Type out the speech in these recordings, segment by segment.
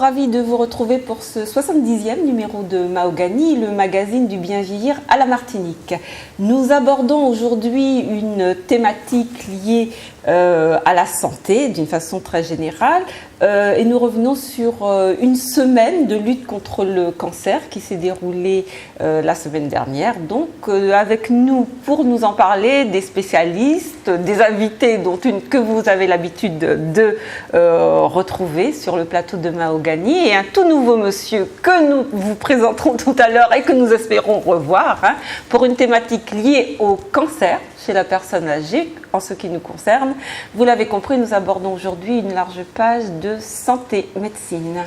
ravie de vous retrouver pour ce 70e numéro de Mahogany, le magazine du bien vieillir à la Martinique. Nous abordons aujourd'hui une thématique liée à la santé d'une façon très générale et nous revenons sur une semaine de lutte contre le cancer qui s'est déroulée la semaine dernière. Donc avec nous pour nous en parler des spécialistes, des invités dont une que vous avez l'habitude de retrouver sur le plateau de Mahogany et un tout nouveau monsieur que nous vous présenterons tout à l'heure et que nous espérons revoir pour une thématique liée au cancer chez la personne âgée en ce qui nous concerne. Vous l'avez compris, nous abordons aujourd'hui une large page de santé médecine.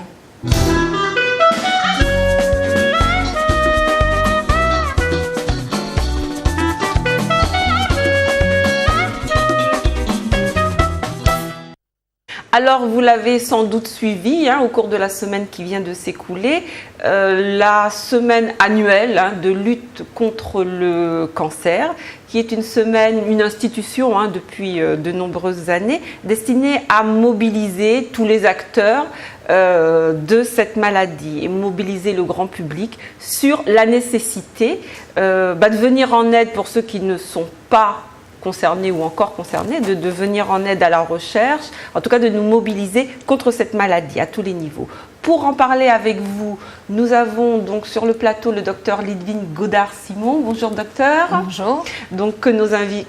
Alors, vous l'avez sans doute suivi au cours de la semaine qui vient de s'écouler, la semaine annuelle de lutte contre le cancer, qui est une semaine, une institution depuis de nombreuses années, destinée à mobiliser tous les acteurs de cette maladie et mobiliser le grand public sur la nécessité de venir en aide pour ceux qui ne sont pas concernés ou encore concernés, de venir en aide à la recherche, en tout cas de nous mobiliser contre cette maladie à tous les niveaux. Pour en parler avec vous, nous avons donc sur le plateau le docteur Lidwine Godard-Simon. Bonjour docteur. Bonjour. Donc que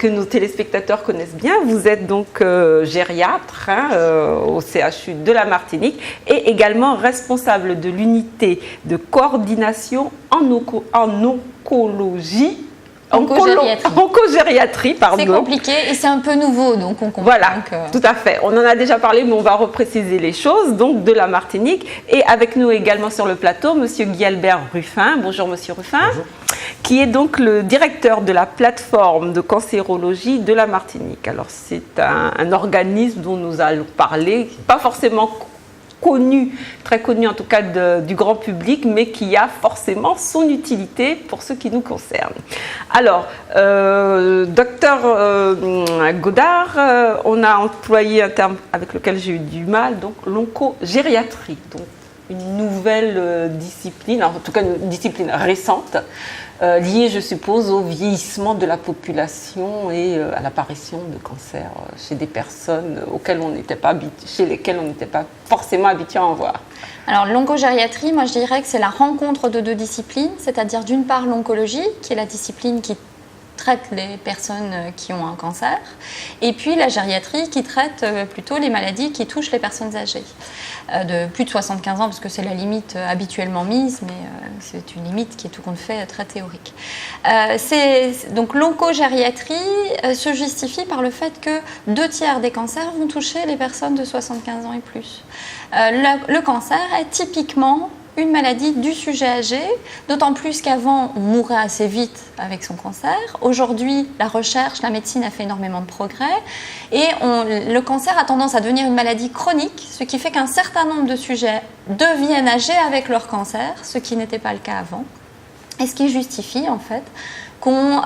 nos téléspectateurs connaissent bien. vous êtes donc gériatre au CHU de la Martinique et également responsable de l'unité de coordination en oncologie. Oncogériatrie, pardon. C'est compliqué et c'est un peu nouveau, donc on comprend. Voilà, tout à fait. On en a déjà parlé, mais on va repréciser les choses, donc de la Martinique. Et avec nous également sur le plateau, monsieur Guy-Albert Ruffin. Bonjour, monsieur Ruffin. Bonjour. Qui est donc le directeur de la plateforme de cancérologie de la Martinique. Alors, c'est un organisme dont nous allons parler, pas forcément connu, très connu en tout cas du grand public, mais qui a forcément son utilité pour ce qui nous concerne. Alors, docteur Godard, on a employé un terme avec lequel j'ai eu du mal, donc l'oncogériatrie, donc une nouvelle discipline, en tout cas une discipline récente, liée, je suppose, au vieillissement de la population et à l'apparition de cancers chez des personnes chez lesquelles on n'était pas forcément habitué à en voir. Alors l'oncogériatrie, moi je dirais que c'est la rencontre de deux disciplines, c'est-à-dire d'une part l'oncologie, qui est la discipline qui traite les personnes qui ont un cancer, et puis la gériatrie qui traite plutôt les maladies qui touchent les personnes âgées de plus de 75 ans, parce que c'est la limite habituellement mise, mais c'est une limite qui est tout compte fait très théorique. Donc l'oncogériatrie se justifie par le fait que 2/3 des cancers vont toucher les personnes de 75 ans et plus. Le cancer est typiquement une maladie du sujet âgé, d'autant plus qu'avant, on mourait assez vite avec son cancer. Aujourd'hui, la recherche, la médecine a fait énormément de progrès et le cancer a tendance à devenir une maladie chronique, ce qui fait qu'un certain nombre de sujets deviennent âgés avec leur cancer, ce qui n'était pas le cas avant. Et ce qui justifie en fait qu'on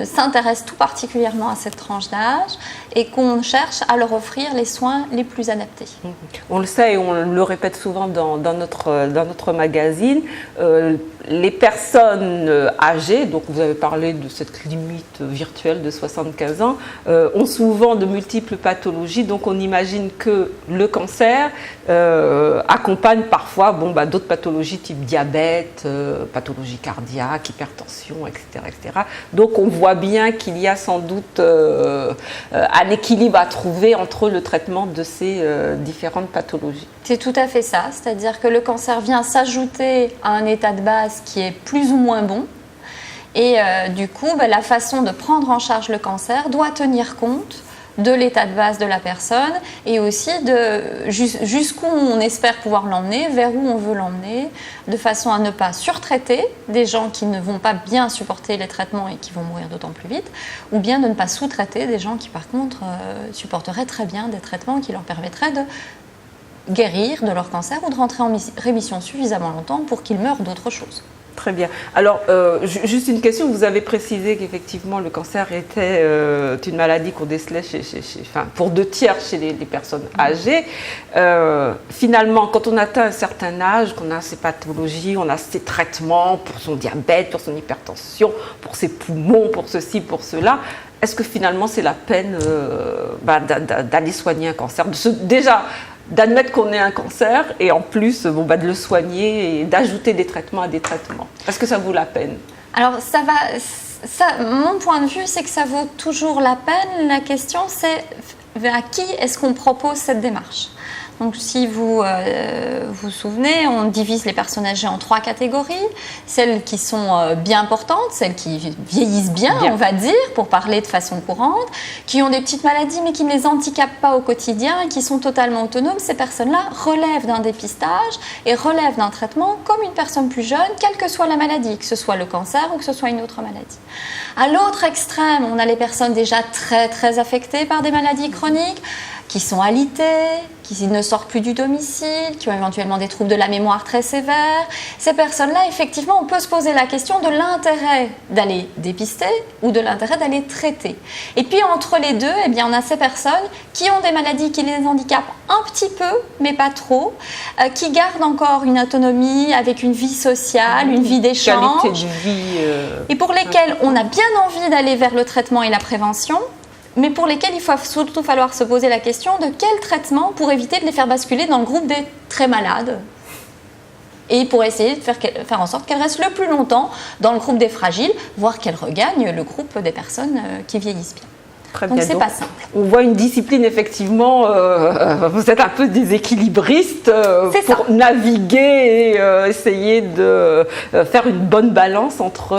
s'intéresse tout particulièrement à cette tranche d'âge et qu'on cherche à leur offrir les soins les plus adaptés. On le sait et on le répète souvent dans notre magazine, les personnes âgées, donc vous avez parlé de cette limite virtuelle de 75 ans, ont souvent de multiples pathologies, donc on imagine que le cancer accompagne parfois d'autres pathologies type diabète, pathologie cardiaque, hypertension, etc., etc. Donc on voit bien qu'il y a sans doute un équilibre à trouver entre le traitement de ces différentes pathologies. C'est tout à fait ça, c'est-à-dire que le cancer vient s'ajouter à un état de base qui est plus ou moins bon. Et du coup, la façon de prendre en charge le cancer doit tenir compte de l'état de base de la personne et aussi de jusqu'où on espère pouvoir l'emmener, vers où on veut l'emmener, de façon à ne pas surtraiter des gens qui ne vont pas bien supporter les traitements et qui vont mourir d'autant plus vite, ou bien de ne pas sous-traiter des gens qui par contre supporteraient très bien des traitements qui leur permettraient de guérir de leur cancer ou de rentrer en rémission suffisamment longtemps pour qu'ils meurent d'autre chose. Très bien. Alors, juste une question. Vous avez précisé qu'effectivement, le cancer était une maladie qu'on décelait pour 2/3 chez les personnes âgées. Finalement, quand on atteint un certain âge, qu'on a ces pathologies, on a ces traitements pour son diabète, pour son hypertension, pour ses poumons, pour ceci, pour cela, est-ce que finalement, c'est la peine d'aller soigner un cancer, déjà d'admettre qu'on ait un cancer et en plus de le soigner et d'ajouter des traitements à des traitements. Est-ce que ça vaut la peine? Alors mon point de vue, c'est que ça vaut toujours la peine. La question, c'est à qui est-ce qu'on propose cette démarche? Donc, si vous vous souvenez, on divise les personnes âgées en 3 catégories. Celles qui sont bien portantes, celles qui vieillissent bien, on va dire, pour parler de façon courante, qui ont des petites maladies mais qui ne les handicapent pas au quotidien et qui sont totalement autonomes. Ces personnes-là relèvent d'un dépistage et relèvent d'un traitement comme une personne plus jeune, quelle que soit la maladie, que ce soit le cancer ou que ce soit une autre maladie. À l'autre extrême, on a les personnes déjà très, très affectées par des maladies chroniques, qui sont alitées, qui ne sortent plus du domicile, qui ont éventuellement des troubles de la mémoire très sévères. Ces personnes-là, effectivement, on peut se poser la question de l'intérêt d'aller dépister ou de l'intérêt d'aller traiter. Et puis, entre les deux, on a ces personnes qui ont des maladies qui les handicapent un petit peu, mais pas trop, qui gardent encore une autonomie avec une vie sociale, une vie d'échange, qualité de vie, et pour lesquelles on a bien envie d'aller vers le traitement et la prévention, mais pour lesquels il va surtout falloir se poser la question de quel traitement pour éviter de les faire basculer dans le groupe des très malades et pour essayer de faire en sorte qu'elles restent le plus longtemps dans le groupe des fragiles, voire qu'elles regagnent le groupe des personnes qui vieillissent bien. Très Donc bien. c'est pas simple. On voit une discipline effectivement, vous êtes un peu déséquilibriste pour naviguer et essayer de faire une bonne balance entre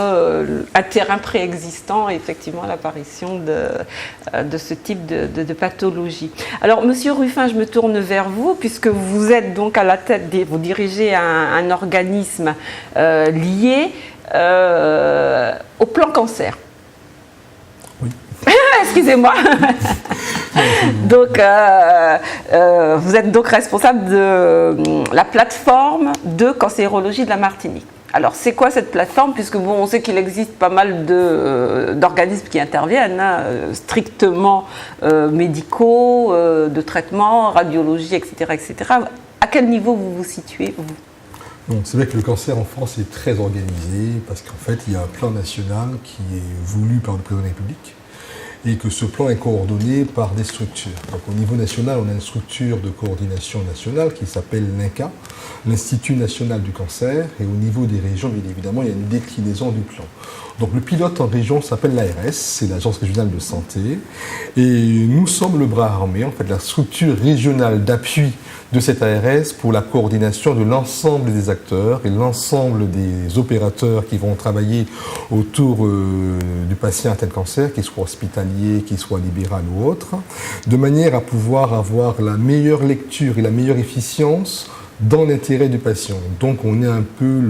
un terrain préexistant et effectivement l'apparition de ce type de pathologie. Alors Monsieur Ruffin, je me tourne vers vous puisque vous êtes donc à la tête, vous dirigez un organisme lié au plan cancer. Excusez-moi. Donc, vous êtes donc responsable de la plateforme de cancérologie de la Martinique. Alors, c'est quoi cette plateforme? Puisque on sait qu'il existe pas mal d'organismes qui interviennent, strictement médicaux, de traitement, radiologie, etc., etc. À quel niveau vous vous situez, vous? Bon, c'est vrai que le cancer en France est très organisé parce qu'en fait, il y a un plan national qui est voulu par le président de la République et que ce plan est coordonné par des structures. Donc, au niveau national, on a une structure de coordination nationale qui s'appelle l'INCa, l'Institut national du cancer, et au niveau des régions, bien évidemment, il y a une déclinaison du plan. Donc le pilote en région s'appelle l'ARS, c'est l'Agence régionale de santé, et nous sommes le bras armé, en fait, la structure régionale d'appui de cette ARS pour la coordination de l'ensemble des acteurs et l'ensemble des opérateurs qui vont travailler autour du patient atteint de cancer, qu'il soit hospitalier, qu'il soit libéral ou autre, de manière à pouvoir avoir la meilleure lecture et la meilleure efficience dans l'intérêt du patient. Donc on est un peu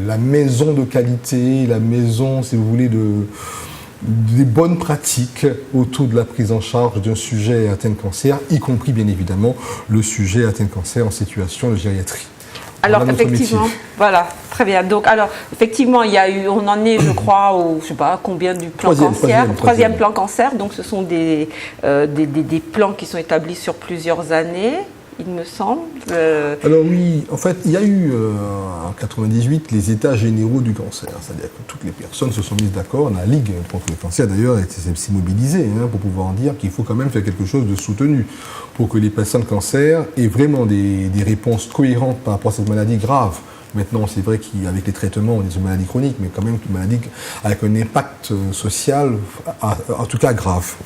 la maison de qualité, la maison, si vous voulez, des bonnes pratiques autour de la prise en charge d'un sujet atteint de cancer, y compris bien évidemment le sujet atteint de cancer en situation de gériatrie. Alors effectivement, voilà, très bien. Donc alors effectivement, il y a eu, on en est, je crois, au, je sais pas combien du plan troisième plan cancer. Donc ce sont des plans qui sont établis sur plusieurs années, il me semble. Alors oui, en fait, il y a eu en 98 les états généraux du cancer, c'est-à-dire que toutes les personnes se sont mises d'accord. La Ligue contre le cancer d'ailleurs s'est mobilisée pour pouvoir dire qu'il faut quand même faire quelque chose de soutenu pour que les patients de cancer aient vraiment des réponses cohérentes par rapport à cette maladie grave. Maintenant, c'est vrai qu'avec les traitements, on est une maladie chronique, mais quand même une maladie avec un impact social, en tout cas grave.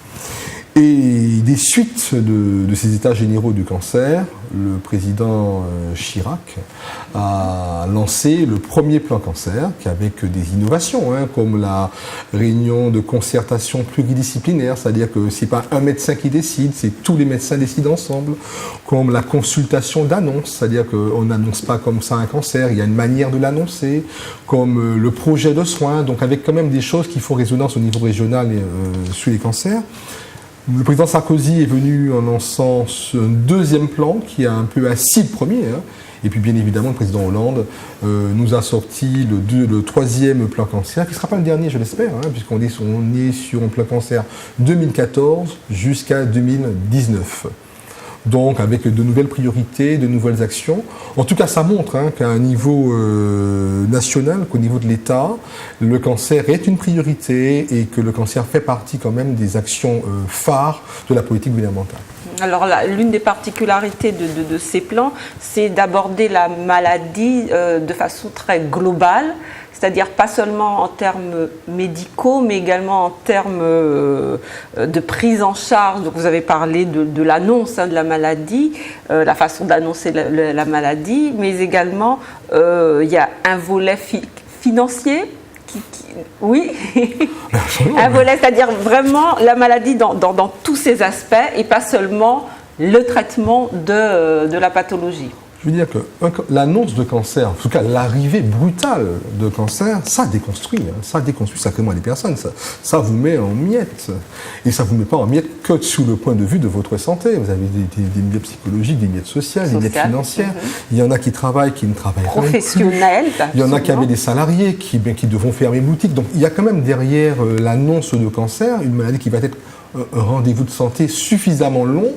Et des suites de ces états généraux du cancer, le président Chirac a lancé le premier plan cancer, avec des innovations, comme la réunion de concertation pluridisciplinaire, c'est-à-dire que ce n'est pas un médecin qui décide, c'est tous les médecins décident ensemble, comme la consultation d'annonce, c'est-à-dire qu'on n'annonce pas comme ça un cancer, il y a une manière de l'annoncer, comme le projet de soins, donc avec quand même des choses qui font résonance au niveau régional sur les cancers. Le président Sarkozy est venu en lançant un deuxième plan qui a un peu assis le premier, Et puis bien évidemment, le président Hollande nous a sorti le 3e plan cancer, qui ne sera pas le dernier, je l'espère, puisqu'on est sur un plan cancer 2014 jusqu'à 2019. Donc avec de nouvelles priorités, de nouvelles actions. En tout cas, ça montre qu'à un niveau national, qu'au niveau de l'État, le cancer est une priorité et que le cancer fait partie quand même des actions phares de la politique gouvernementale. Alors l'une des particularités de ces plans, c'est d'aborder la maladie de façon très globale, c'est-à-dire pas seulement en termes médicaux, mais également en termes de prise en charge. Donc vous avez parlé de l'annonce de la maladie, la façon d'annoncer la maladie, mais également il y a un volet financier. Oui, un volet, c'est-à-dire vraiment la maladie dans tous ses aspects et pas seulement le traitement de la pathologie. Je veux dire que l'annonce de cancer, en tout cas l'arrivée brutale de cancer, ça déconstruit sacrément les personnes, ça vous met en miettes. Et ça ne vous met pas en miettes que sous le point de vue de votre santé. Vous avez des miettes psychologiques, des miettes sociales, des miettes financières. Il y en a qui travaillent, qui ne travaillent pas. Professionnels. Il y en a qui avaient des salariés qui devront fermer boutique. Donc il y a quand même derrière l'annonce de cancer une maladie qui va être un rendez-vous de santé suffisamment long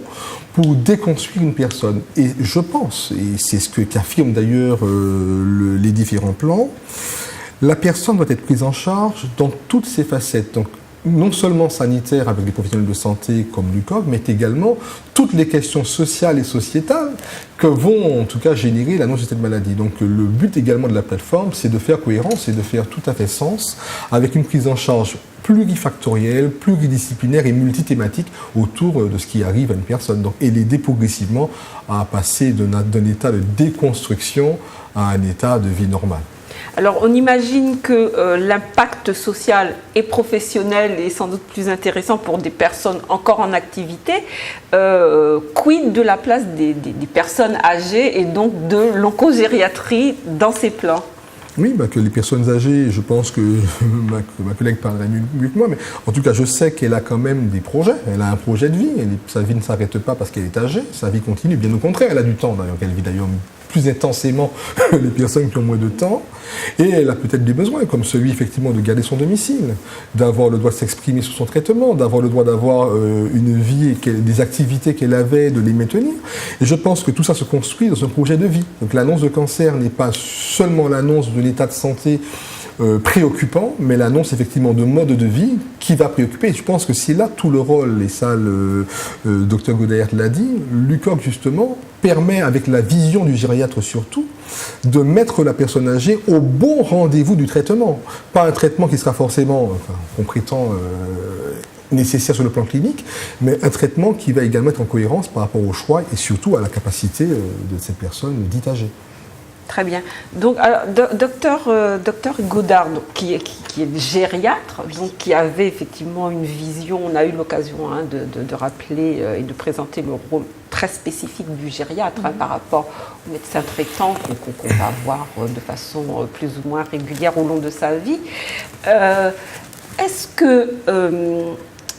pour déconstruire une personne. Et je pense, et c'est ce qu'affirment d'ailleurs les différents plans, la personne doit être prise en charge dans toutes ses facettes. Donc, non seulement sanitaire avec des professionnels de santé comme l'UCOG, mais également toutes les questions sociales et sociétales que vont en tout cas générer l'annonce de cette maladie. Donc le but également de la plateforme, c'est de faire cohérence et de faire tout à fait sens avec une prise en charge plurifactorielle, pluridisciplinaire et multithématique autour de ce qui arrive à une personne. Donc, et l'aider progressivement à passer d'un état de déconstruction à un état de vie normale. Alors, on imagine que l'impact social et professionnel est sans doute plus intéressant pour des personnes encore en activité. Quid de la place des personnes âgées et donc de l'oncogériatrie dans ces plans ? Oui, que les personnes âgées, je pense que ma collègue parlerait mieux que moi, mais en tout cas, je sais qu'elle a quand même des projets. Elle a un projet de vie. Sa vie ne s'arrête pas parce qu'elle est âgée. Sa vie continue. Bien au contraire, elle a du temps. D'ailleurs, elle vit d'ailleurs plus intensément les personnes qui ont moins de temps. Et elle a peut-être des besoins, comme celui effectivement de garder son domicile, d'avoir le droit de s'exprimer sur son traitement, d'avoir le droit d'avoir une vie et des activités qu'elle avait, de les maintenir. Et je pense que tout ça se construit dans un projet de vie. Donc l'annonce de cancer n'est pas seulement l'annonce de l'état de santé préoccupant, mais l'annonce effectivement de mode de vie qui va préoccuper. Et je pense que c'est là tout le rôle, et ça le docteur Godert l'a dit, l'UCOG justement permet avec la vision du gériatre surtout de mettre la personne âgée au bon rendez-vous du traitement. Pas un traitement qui sera forcément, on prétend, nécessaire sur le plan clinique, mais un traitement qui va également être en cohérence par rapport au choix et surtout à la capacité de cette personne dite âgée. Très bien. Donc, alors, docteur Godard, donc, qui est gériatre, donc, qui avait effectivement une vision, on a eu l'occasion de rappeler et de présenter le rôle très spécifique du gériatre par rapport au médecin traitant qu'on va voir de façon plus ou moins régulière au long de sa vie. Est-ce que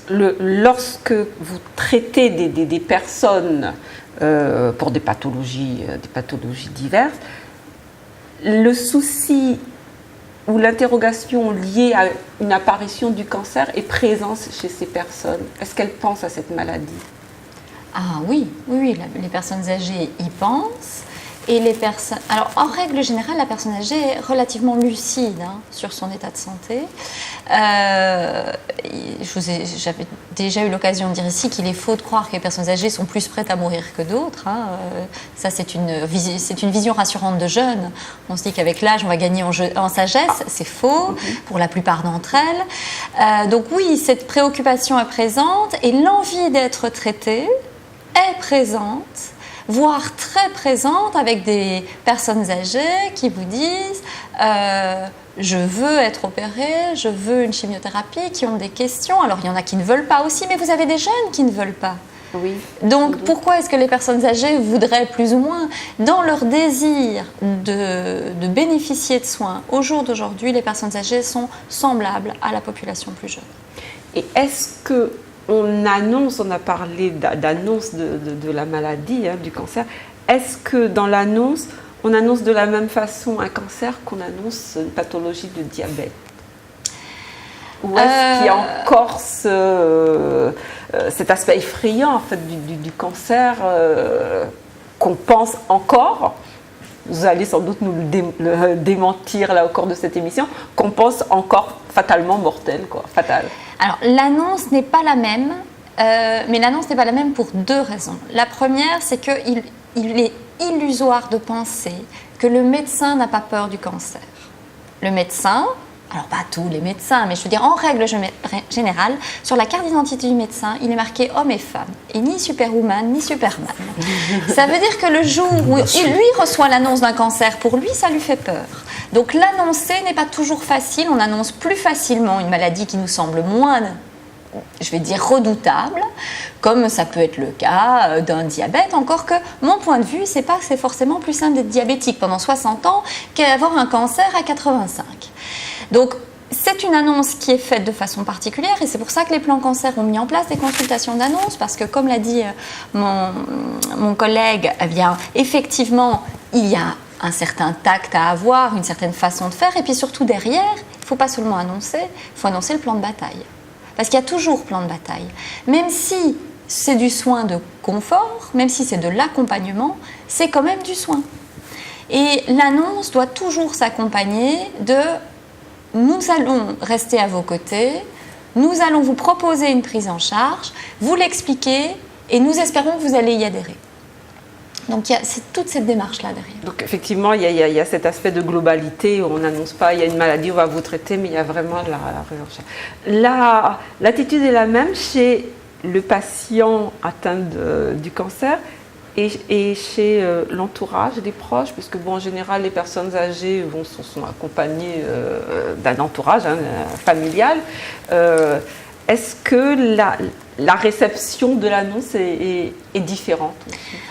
lorsque vous traitez des personnes pour des pathologies diverses, le souci ou l'interrogation liée à une apparition du cancer est présente chez ces personnes? Est-ce qu'elles pensent à cette maladie? Ah oui, les personnes âgées y pensent. Et les personnes... Alors, en règle générale, la personne âgée est relativement lucide sur son état de santé. J'avais déjà eu l'occasion de dire ici qu'il est faux de croire que les personnes âgées sont plus prêtes à mourir que d'autres. Ça, c'est une vision rassurante de jeunes. On se dit qu'avec l'âge, on va gagner en sagesse. C'est faux pour la plupart d'entre elles. Donc oui, cette préoccupation est présente et l'envie d'être traitée est présente, voire très présente, avec des personnes âgées qui vous disent je veux être opérée, je veux une chimiothérapie, qui ont des questions. Alors il y en a qui ne veulent pas aussi, mais vous avez des jeunes qui ne veulent pas. Oui. Donc pourquoi est-ce que les personnes âgées voudraient plus ou moins, dans leur désir de bénéficier de soins, au jour d'aujourd'hui, les personnes âgées sont semblables à la population plus jeune. Et est-ce que on a parlé d'annonce de la maladie, du cancer. Est-ce que dans l'annonce, on annonce de la même façon un cancer qu'on annonce une pathologie de diabète? Ou est-ce qu'il y a encore cet aspect effrayant en fait, du cancer qu'on pense encore, vous allez sans doute nous le démentir là au cours de cette émission, qu'on pense encore fatalement mortel, quoi, fatal. Alors l'annonce n'est pas la même, mais l'annonce n'est pas la même pour deux raisons. La première, c'est qu'il est illusoire de penser que le médecin n'a pas peur du cancer. Le médecin, alors pas tous les médecins, mais je veux dire en règle générale, sur la carte d'identité du médecin, il est marqué homme et femme, et ni Superwoman ni Superman. Ça veut dire que le jour où lui reçoit l'annonce d'un cancer, pour lui, ça lui fait peur. Donc l'annoncer n'est pas toujours facile, on annonce plus facilement une maladie qui nous semble moins, je vais dire, redoutable, comme ça peut être le cas d'un diabète, encore que mon point de vue, c'est pas que c'est forcément plus simple d'être diabétique pendant 60 ans qu'avoir un cancer à 85. Donc, c'est une annonce qui est faite de façon particulière et c'est pour ça que les plans cancer ont mis en place des consultations d'annonce parce que, comme l'a dit mon collègue, eh bien, effectivement, il y a un certain tact à avoir, une certaine façon de faire et puis surtout derrière, il ne faut pas seulement annoncer, il faut annoncer le plan de bataille. Parce qu'il y a toujours plan de bataille. Même si c'est du soin de confort, même si c'est de l'accompagnement, c'est quand même du soin. Et l'annonce doit toujours s'accompagner de « nous allons rester à vos côtés, nous allons vous proposer une prise en charge, vous l'expliquer et nous espérons que vous allez y adhérer ». Donc c'est toute cette démarche-là derrière. Donc effectivement, il y a cet aspect de globalité, où on n'annonce pas, il y a une maladie, on va vous traiter, mais il y a vraiment la prise en charge. L'attitude est la même chez le patient atteint du cancer et chez l'entourage, les proches, parce que bon, en général, les personnes âgées sont accompagnées d'un entourage familial. Est-ce que la réception de l'annonce est différente?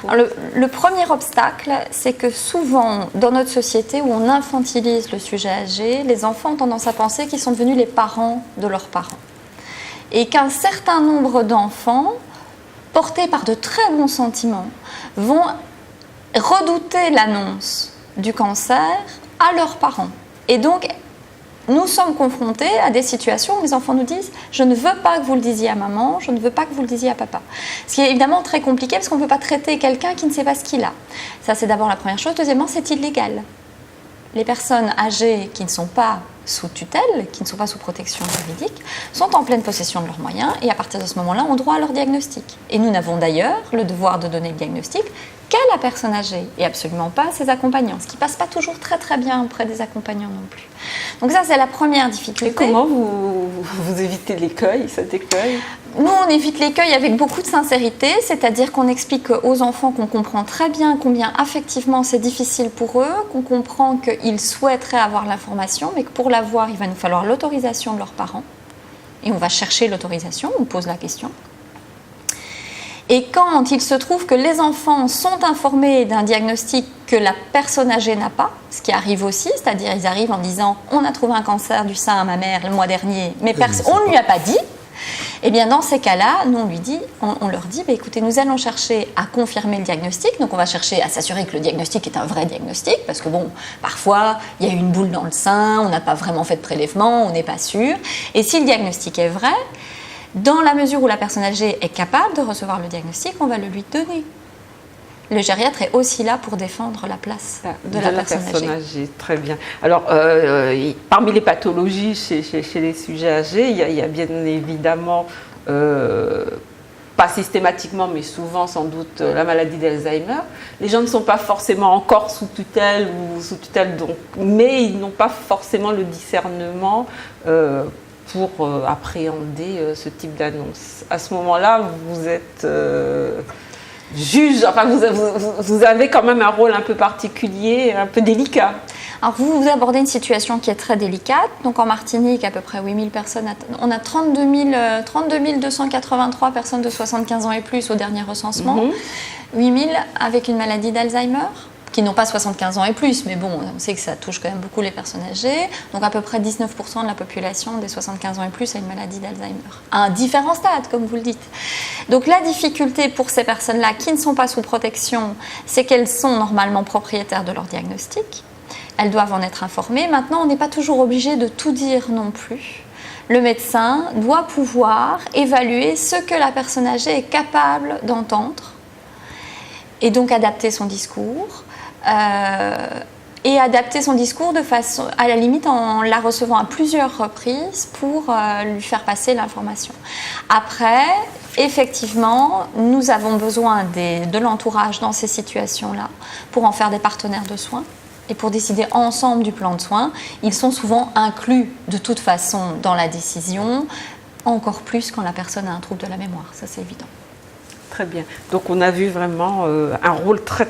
Alors, le premier obstacle, c'est que souvent, dans notre société où on infantilise le sujet âgé, les enfants ont tendance à penser qu'ils sont devenus les parents de leurs parents. Et qu'un certain nombre d'enfants, portés par de très bons sentiments, vont redouter l'annonce du cancer à leurs parents. Et donc, nous sommes confrontés à des situations où les enfants nous disent « je ne veux pas que vous le disiez à maman, je ne veux pas que vous le disiez à papa ». Ce qui est évidemment très compliqué parce qu'on ne peut pas traiter quelqu'un qui ne sait pas ce qu'il a. Ça, c'est d'abord la première chose. Deuxièmement, c'est illégal. Les personnes âgées qui ne sont pas sous tutelle, qui ne sont pas sous protection juridique, sont en pleine possession de leurs moyens et à partir de ce moment-là, ont droit à leur diagnostic. Et nous n'avons d'ailleurs le devoir de donner le diagnostic qu'à la personne âgée et absolument pas à ses accompagnants, ce qui ne passe pas toujours très très bien auprès des accompagnants non plus. Donc ça, c'est la première difficulté. Et comment vous évitez l'écueil, cet écueil? Nous, on évite l'écueil avec beaucoup de sincérité, c'est-à-dire qu'on explique aux enfants qu'on comprend très bien combien affectivement c'est difficile pour eux, qu'on comprend qu'ils souhaiteraient avoir l'information, mais que pour l'avoir, il va nous falloir l'autorisation de leurs parents. Et on va chercher l'autorisation, on pose la question. Et quand il se trouve que les enfants sont informés d'un diagnostic que la personne âgée n'a pas, ce qui arrive aussi, c'est-à-dire ils arrivent en disant « on a trouvé un cancer du sein à ma mère le mois dernier, mais on ne lui a pas dit », et bien dans ces cas-là, nous on leur dit écoutez, nous allons chercher à confirmer le diagnostic, donc on va chercher à s'assurer que le diagnostic est un vrai diagnostic, parce que bon, parfois il y a une boule dans le sein, on n'a pas vraiment fait de prélèvement, on n'est pas sûr, et si le diagnostic est vrai, dans la mesure où la personne âgée est capable de recevoir le diagnostic, on va le lui donner. Le gériatre est aussi là pour défendre la place de la personne âgée. Très bien. Alors, parmi les pathologies chez les sujets âgés, il y a bien évidemment, pas systématiquement, mais souvent sans doute, la maladie d'Alzheimer. Les gens ne sont pas forcément encore sous tutelle, donc, mais ils n'ont pas forcément le discernement pour appréhender ce type d'annonce. À ce moment-là, vous êtes juge, enfin vous avez quand même un rôle un peu particulier, un peu délicat. Alors vous abordez une situation qui est très délicate. Donc en Martinique, à peu près 8000 personnes, on a 32 283 personnes de 75 ans et plus au dernier recensement, 8000 avec une maladie d'Alzheimer. qui n'ont pas 75 ans et plus, mais bon, on sait que ça touche quand même beaucoup les personnes âgées. Donc à peu près 19% de la population des 75 ans et plus a une maladie d'Alzheimer. À différents stades, comme vous le dites. Donc la difficulté pour ces personnes-là qui ne sont pas sous protection, c'est qu'elles sont normalement propriétaires de leur diagnostic. Elles doivent en être informées. Maintenant, on n'est pas toujours obligé de tout dire non plus. Le médecin doit pouvoir évaluer ce que la personne âgée est capable d'entendre et donc adapter son discours. Et adapter son discours de façon, à la limite en la recevant à plusieurs reprises pour lui faire passer l'information. Après, effectivement, nous avons besoin de l'entourage dans ces situations-là pour en faire des partenaires de soins et pour décider ensemble du plan de soins. Ils sont souvent inclus de toute façon dans la décision, encore plus quand la personne a un trouble de la mémoire, ça c'est évident. Très bien. Donc on a vu vraiment un rôle très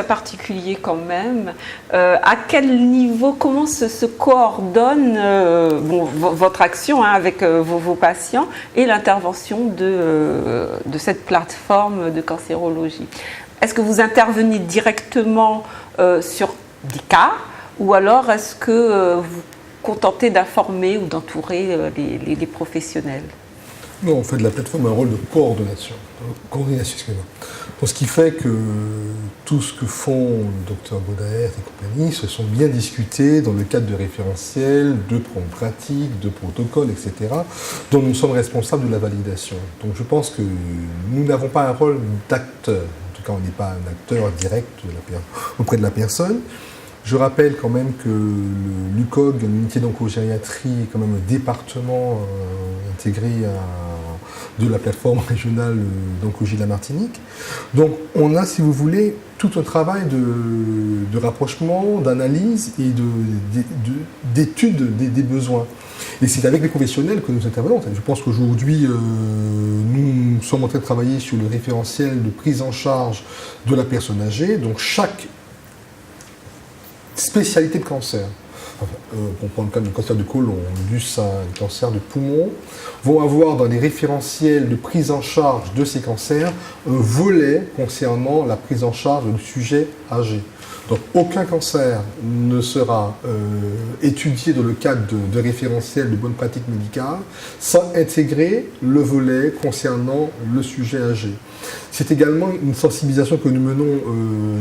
particulier quand même. À quel niveau, comment se coordonne votre action avec vos patients et l'intervention de cette plateforme de cancérologie? Est-ce que vous intervenez directement sur des cas ou alors est-ce que vous vous contentez d'informer ou d'entourer les professionnels? Non, on fait de la plateforme un rôle de coordination, excusez-moi. Donc, ce qui fait que tout ce que font le docteur Baudert et compagnie se sont bien discutés dans le cadre de référentiels, de pratiques, de protocoles, etc., dont nous sommes responsables de la validation. Donc je pense que nous n'avons pas un rôle d'acteur. En tout cas, on n'est pas un acteur direct auprès de la personne. Je rappelle quand même que l'UCOG, l'unité d'oncogériatrie, est quand même un département intégré de la plateforme régionale d'oncologie de la Martinique. Donc on a, si vous voulez, tout un travail de rapprochement, d'analyse et d'étude des besoins. Et c'est avec les professionnels que nous intervenons. Je pense qu'aujourd'hui, nous sommes en train de travailler sur le référentiel de prise en charge de la personne âgée. Donc chaque spécialité de cancer, pour prendre le cas du cancer du côlon, du sein, du cancer du poumon, vont avoir dans les référentiels de prise en charge de ces cancers un volet concernant la prise en charge du sujet âgé. Donc aucun cancer ne sera étudié dans le cadre de référentiels de bonnes pratiques médicales sans intégrer le volet concernant le sujet âgé. C'est également une sensibilisation que nous menons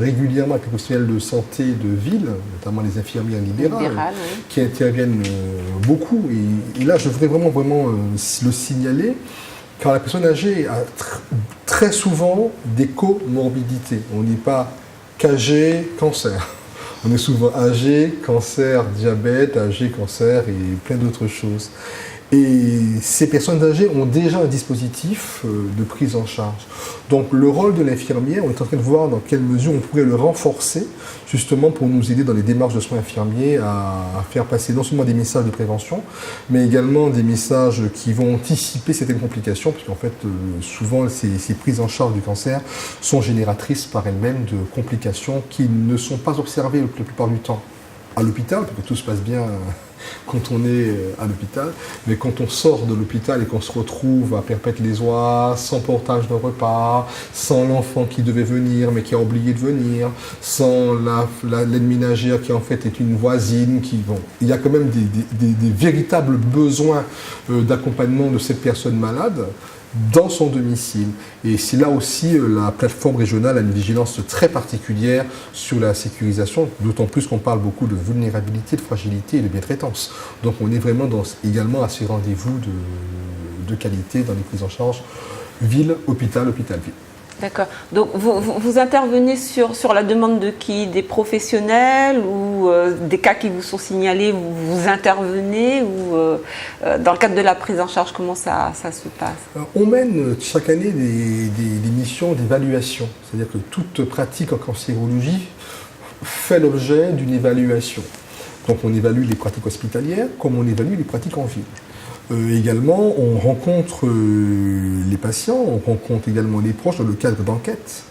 régulièrement avec les professionnels de santé de ville, notamment les infirmières libérales, oui, qui interviennent beaucoup. Et là, je voudrais vraiment le signaler, car la personne âgée a très souvent des comorbidités. On n'est pas qu'âgé, cancer. On est souvent âgé, cancer, diabète, âgé, cancer et plein d'autres choses. Et ces personnes âgées ont déjà un dispositif de prise en charge. Donc le rôle de l'infirmière, on est en train de voir dans quelle mesure on pourrait le renforcer, justement pour nous aider dans les démarches de soins infirmiers à faire passer non seulement des messages de prévention, mais également des messages qui vont anticiper certaines complications, parce qu'en fait, souvent, ces prises en charge du cancer sont génératrices par elles-mêmes de complications qui ne sont pas observées la plupart du temps à l'hôpital, parce que tout se passe bien quand on est à l'hôpital, mais quand on sort de l'hôpital et qu'on se retrouve à Perpète-les-Oies, sans portage de repas, sans l'enfant qui devait venir mais qui a oublié de venir, sans l'aide ménagère qui en fait est une voisine, il y a quand même des véritables besoins d'accompagnement de cette personne malade dans son domicile. Et c'est là aussi la plateforme régionale a une vigilance très particulière sur la sécurisation, d'autant plus qu'on parle beaucoup de vulnérabilité, de fragilité et de bientraitance. Donc on est vraiment également à ces rendez-vous de qualité dans les prises en charge ville, hôpital, hôpital-ville. D'accord. Donc vous intervenez sur la demande de qui? Des professionnels ou des cas qui vous sont signalés, vous intervenez ou dans le cadre de la prise en charge, comment ça se passe? On mène chaque année des missions d'évaluation. C'est-à-dire que toute pratique en cancérologie fait l'objet d'une évaluation. Donc on évalue les pratiques hospitalières comme on évalue les pratiques en ville. Également, on rencontre les patients, on rencontre également les proches dans le cadre d'enquêtes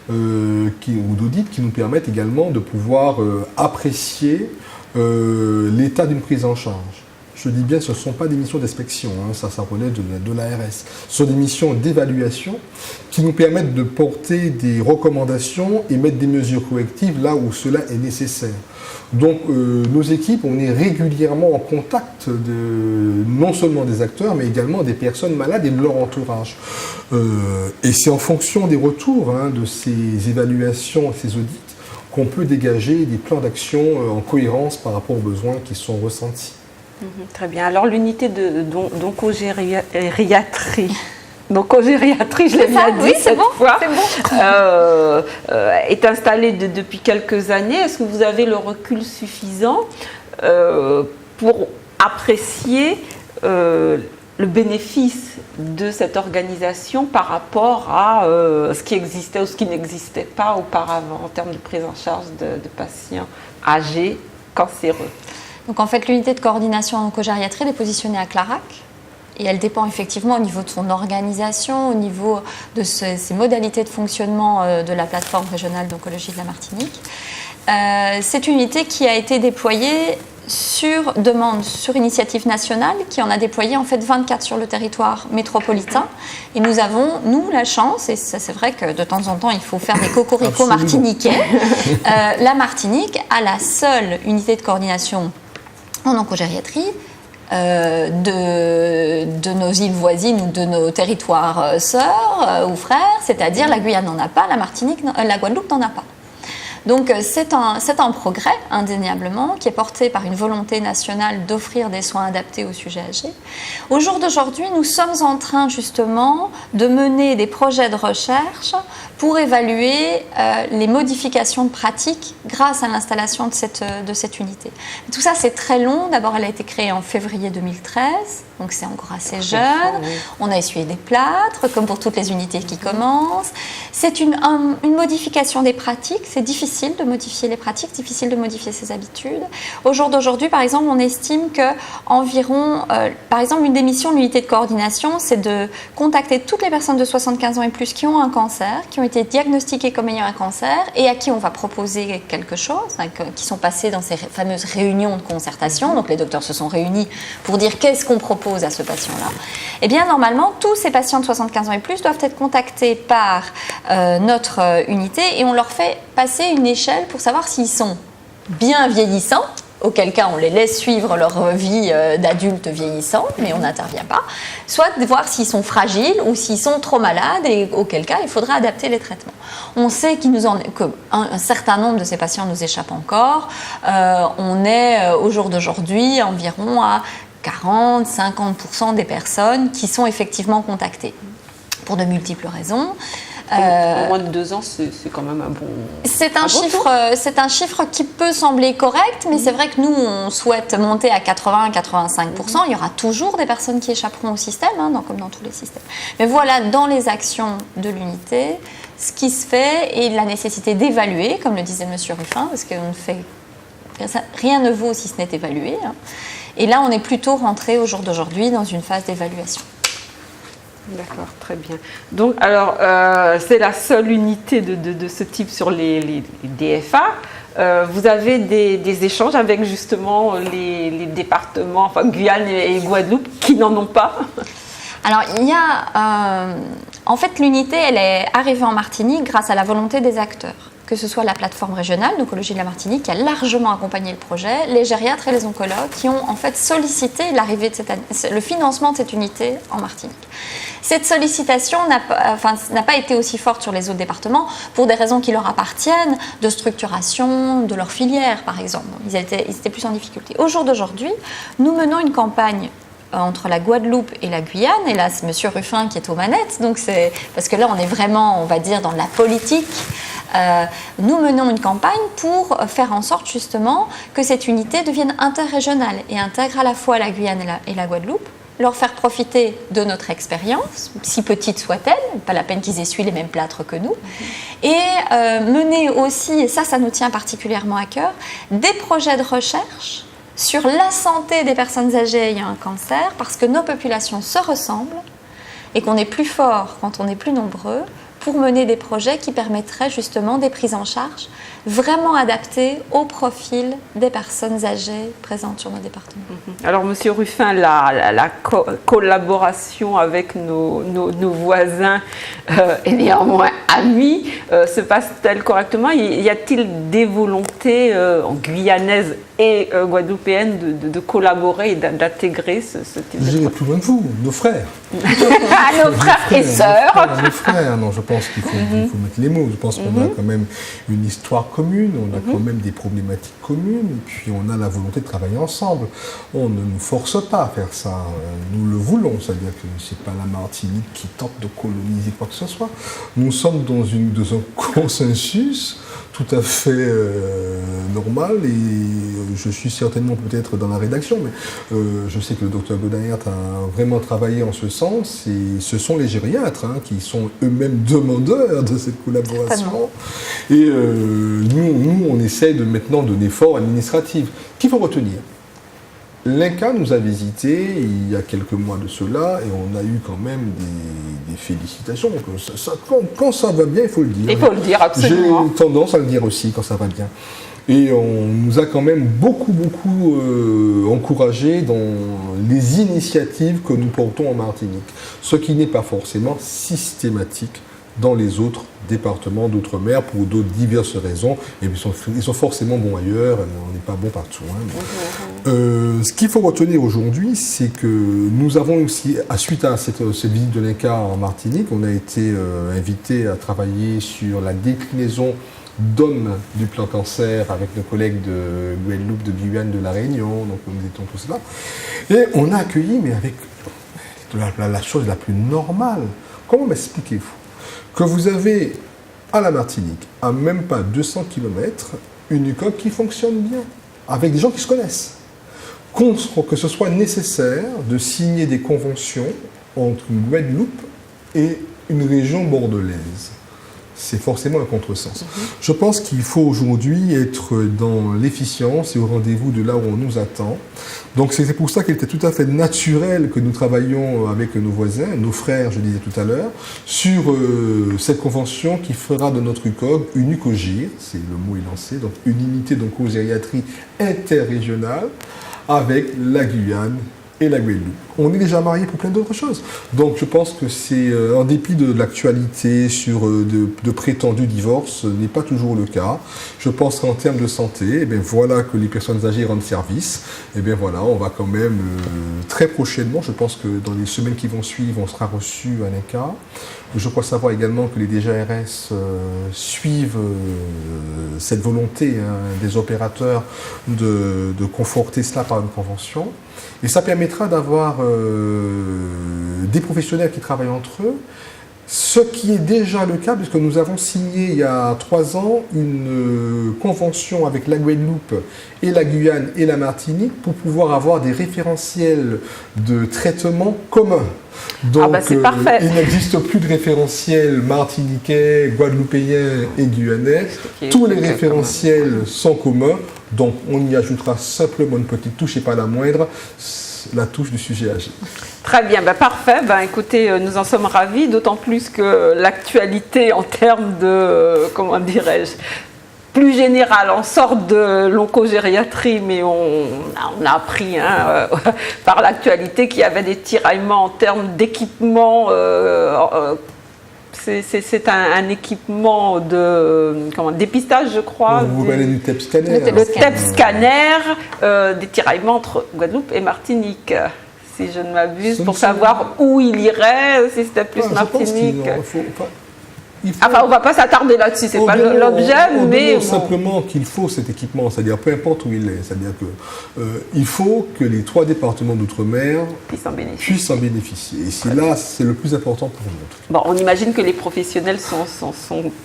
ou d'audits qui nous permettent également de pouvoir apprécier l'état d'une prise en charge. je dis bien, ce ne sont pas des missions d'inspection, ça relève de l'ARS. Ce sont des missions d'évaluation qui nous permettent de porter des recommandations et mettre des mesures correctives là où cela est nécessaire. Donc nos équipes, on est régulièrement en contact non seulement des acteurs, mais également des personnes malades et de leur entourage. Et c'est en fonction des retours de ces évaluations, ces audits, qu'on peut dégager des plans d'action en cohérence par rapport aux besoins qui sont ressentis. Très bien. Alors l'unité d'oncogériatrie, je l'ai bien dit cette fois, est installée depuis quelques années. Est-ce que vous avez le recul suffisant pour apprécier le bénéfice de cette organisation par rapport à ce qui existait ou ce qui n'existait pas auparavant en termes de prise en charge de patients âgés cancéreux? Donc en fait, l'unité de coordination en oncogériatrie est positionnée à Clarac et elle dépend effectivement au niveau de son organisation, au niveau de ses modalités de fonctionnement de la plateforme régionale d'oncologie de la Martinique. C'est une unité qui a été déployée sur demande, sur initiative nationale, qui en a déployé en fait 24 sur le territoire métropolitain. Et nous avons, nous, la chance, et ça c'est vrai que de temps en temps il faut faire des cocoricots martiniquais, la Martinique a la seule unité de coordination en oncogériatrie de nos îles voisines ou de nos territoires sœurs ou frères, c'est-à-dire la Guyane n'en a pas, la Guadeloupe n'en a pas. Donc c'est un progrès indéniablement qui est porté par une volonté nationale d'offrir des soins adaptés aux sujets âgés. Au jour d'aujourd'hui, nous sommes en train justement de mener des projets de recherche pour évaluer les modifications de pratiques grâce à l'installation de cette unité. Tout ça c'est très long. D'abord elle a été créée en février 2013, donc c'est encore assez jeune. On a essuyé des plâtres comme pour toutes les unités qui commencent. C'est une modification des pratiques, c'est difficile de modifier les pratiques, difficile de modifier ses habitudes. Au jour d'aujourd'hui, par exemple, on estime que environ, par exemple, une des missions de l'unité de coordination, c'est de contacter toutes les personnes de 75 ans et plus qui ont un cancer, qui ont été diagnostiquées comme ayant un cancer et à qui on va proposer quelque chose, qui sont passés dans ces fameuses réunions de concertation. Donc les docteurs se sont réunis pour dire qu'est-ce qu'on propose à ce patient-là. Eh bien, normalement, tous ces patients de 75 ans et plus doivent être contactés par notre unité et on leur fait passer une échelle pour savoir s'ils sont bien vieillissants, auquel cas on les laisse suivre leur vie d'adultes vieillissants, mais on n'intervient pas, soit de voir s'ils sont fragiles ou s'ils sont trop malades, et auquel cas il faudra adapter les traitements. On sait qu'un certain nombre de ces patients nous échappent encore. On est au jour d'aujourd'hui environ à 40-50% des personnes qui sont effectivement contactées, pour de multiples raisons. En moins de 2 ans, c'est quand même un bon... C'est un chiffre qui peut sembler correct, mais c'est vrai que nous, on souhaite monter à 80-85%. Il y aura toujours des personnes qui échapperont au système, comme dans tous les systèmes. Mais voilà, dans les actions de l'unité, ce qui se fait et la nécessité d'évaluer, comme le disait M. Ruffin, parce que rien ne vaut si ce n'est évalué. Et là, on est plutôt rentré au jour d'aujourd'hui dans une phase d'évaluation. D'accord, très bien. Donc, alors, c'est la seule unité de ce type sur les DFA. Vous avez des échanges avec justement les départements, enfin Guyane et Guadeloupe, qui n'en ont pas? Alors, il y a... en fait, l'unité, elle est arrivée en Martinique grâce à la volonté des acteurs. Que ce soit la plateforme régionale d'oncologie de la Martinique qui a largement accompagné le projet, les gériatres et les oncologues qui ont en fait sollicité l'arrivée de le financement de cette unité en Martinique. Cette sollicitation n'a pas été aussi forte sur les autres départements pour des raisons qui leur appartiennent, de structuration de leur filière par exemple. Ils étaient plus en difficulté. Au jour d'aujourd'hui, nous menons une campagne entre la Guadeloupe et la Guyane, et là c'est M. Ruffin qui est aux manettes, donc c'est parce que là on est vraiment, on va dire, dans la politique. Nous menons une campagne pour faire en sorte justement que cette unité devienne interrégionale et intègre à la fois la Guyane et la Guadeloupe, leur faire profiter de notre expérience, si petite soit-elle, pas la peine qu'ils essuient les mêmes plâtres que nous, et mener aussi, et ça nous tient particulièrement à cœur, des projets de recherche sur la santé des personnes âgées ayant un cancer, parce que nos populations se ressemblent et qu'on est plus fort quand on est plus nombreux pour mener des projets qui permettraient justement des prises en charge vraiment adaptées au profil des personnes âgées présentes sur nos départements. Alors, Monsieur Ruffin, la collaboration avec nos voisins et néanmoins amis se passe-t-elle correctement? Y a-t-il des volontés guyanaises et guadeloupéennes de collaborer et d'intégrer ce type de J'irai plus loin que vous, nos frères. Nos frères et sœurs. Nos frères, non, je pense qu'il faut mettre les mots. Je pense qu'on a quand même une histoire commune, on a quand même des problématiques communes, et puis on a la volonté de travailler ensemble. On ne nous force pas à faire ça, nous le voulons, c'est-à-dire que ce n'est pas la Martinique qui tente de coloniser quoi que ce soit. Nous sommes dans un consensus tout à fait normal, et je suis certainement peut-être dans la rédaction, mais je sais que le docteur Godin a vraiment travaillé en ce sens, et ce sont les gériatres qui sont eux-mêmes demandeurs de cette collaboration. Et nous, on essaie de maintenant de l'effort administratif. Qu'il faut retenir, l'INCa nous a visité il y a quelques mois de cela, et on a eu quand même des félicitations. Donc, quand ça va bien, il faut le dire. Il faut le dire, absolument. J'ai tendance à le dire aussi quand ça va bien. Et on nous a quand même beaucoup encouragés dans les initiatives que nous portons en Martinique, ce qui n'est pas forcément systématique dans les autres départements d'outre-mer pour d'autres diverses raisons. Et ils sont forcément bons ailleurs, on n'est pas bon partout. Ce qu'il faut retenir aujourd'hui, c'est que nous avons aussi, suite à cette visite de l'INCa en Martinique, on a été invité à travailler sur la déclinaison d'hommes du plan cancer avec nos collègues de Guadeloupe, de Guyane, de La Réunion, donc nous étions tous là. Et on a accueilli, mais avec la chose la plus normale. Comment m'expliquez-vous que vous avez à la Martinique, à même pas 200 km, une UCOG qui fonctionne bien, avec des gens qui se connaissent, contre que ce soit nécessaire de signer des conventions entre une Guadeloupe et une région bordelaise? C'est forcément un contresens. Je pense qu'il faut aujourd'hui être dans l'efficience et au rendez-vous de là où on nous attend. Donc c'est pour ça qu'il était tout à fait naturel que nous travaillions avec nos voisins, nos frères, je disais tout à l'heure, sur cette convention qui fera de notre UCOG une UCOGIR, c'est le mot est lancé, donc une unité d'oncogériatrie interrégionale avec la Guyane et la Guadeloupe. On est déjà mariés pour plein d'autres choses. Donc je pense que c'est, en dépit de l'actualité sur de prétendus divorces, ce n'est pas toujours le cas. Je pense qu'en termes de santé, eh bien, voilà que les personnes âgées rendent service. Eh bien voilà, on va quand même très prochainement, je pense que dans les semaines qui vont suivre, on sera reçu à l'INCa. Je crois savoir également que les DGRS suivent cette volonté des opérateurs de conforter cela par une convention. Et ça permettra d'avoir des professionnels qui travaillent entre eux, ce qui est déjà le cas, puisque nous avons signé il y a 3 ans une convention avec la Guadeloupe et la Guyane et la Martinique pour pouvoir avoir des référentiels de traitement communs. Donc, c'est parfait. Il n'existe plus de référentiels martiniquais, guadeloupéens et guyanais. Tous les référentiels sont communs. Donc, on y ajoutera simplement une petite touche et pas la moindre, la touche du sujet âgé. Très bien, parfait. Écoutez, nous en sommes ravis, d'autant plus que l'actualité en termes de, comment dirais-je, plus générale, on sort de l'oncogériatrie, mais on a appris par l'actualité qu'il y avait des tiraillements en termes d'équipement. C'est un équipement de dépistage, je crois. Vous parlez du TEP scanner. Le TEP scanner, des tiraillements entre Guadeloupe et Martinique, si je ne m'abuse, pour savoir où il irait, si c'était plus Martinique. Enfin, on ne va pas s'attarder là-dessus, c'est pas l'objet, mais... Simplement qu'il faut cet équipement, c'est-à-dire peu importe où il est, c'est-à-dire qu'il faut que les 3 départements d'outre-mer puissent en bénéficier. Et c'est là, c'est le plus important pour nous. Bon, on imagine que les professionnels sont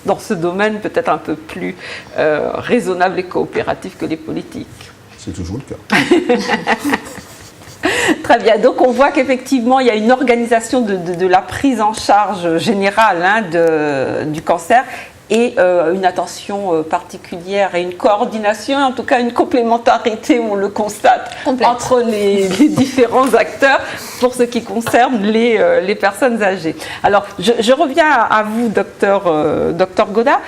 dans ce domaine peut-être un peu plus raisonnables et coopératifs que les politiques. C'est toujours le cas. Très bien, donc on voit qu'effectivement il y a une organisation de la prise en charge générale du cancer et une attention particulière et une coordination, en tout cas une complémentarité, on le constate, entre les différents acteurs pour ce qui concerne les personnes âgées. Alors, je reviens à vous, docteur Godard.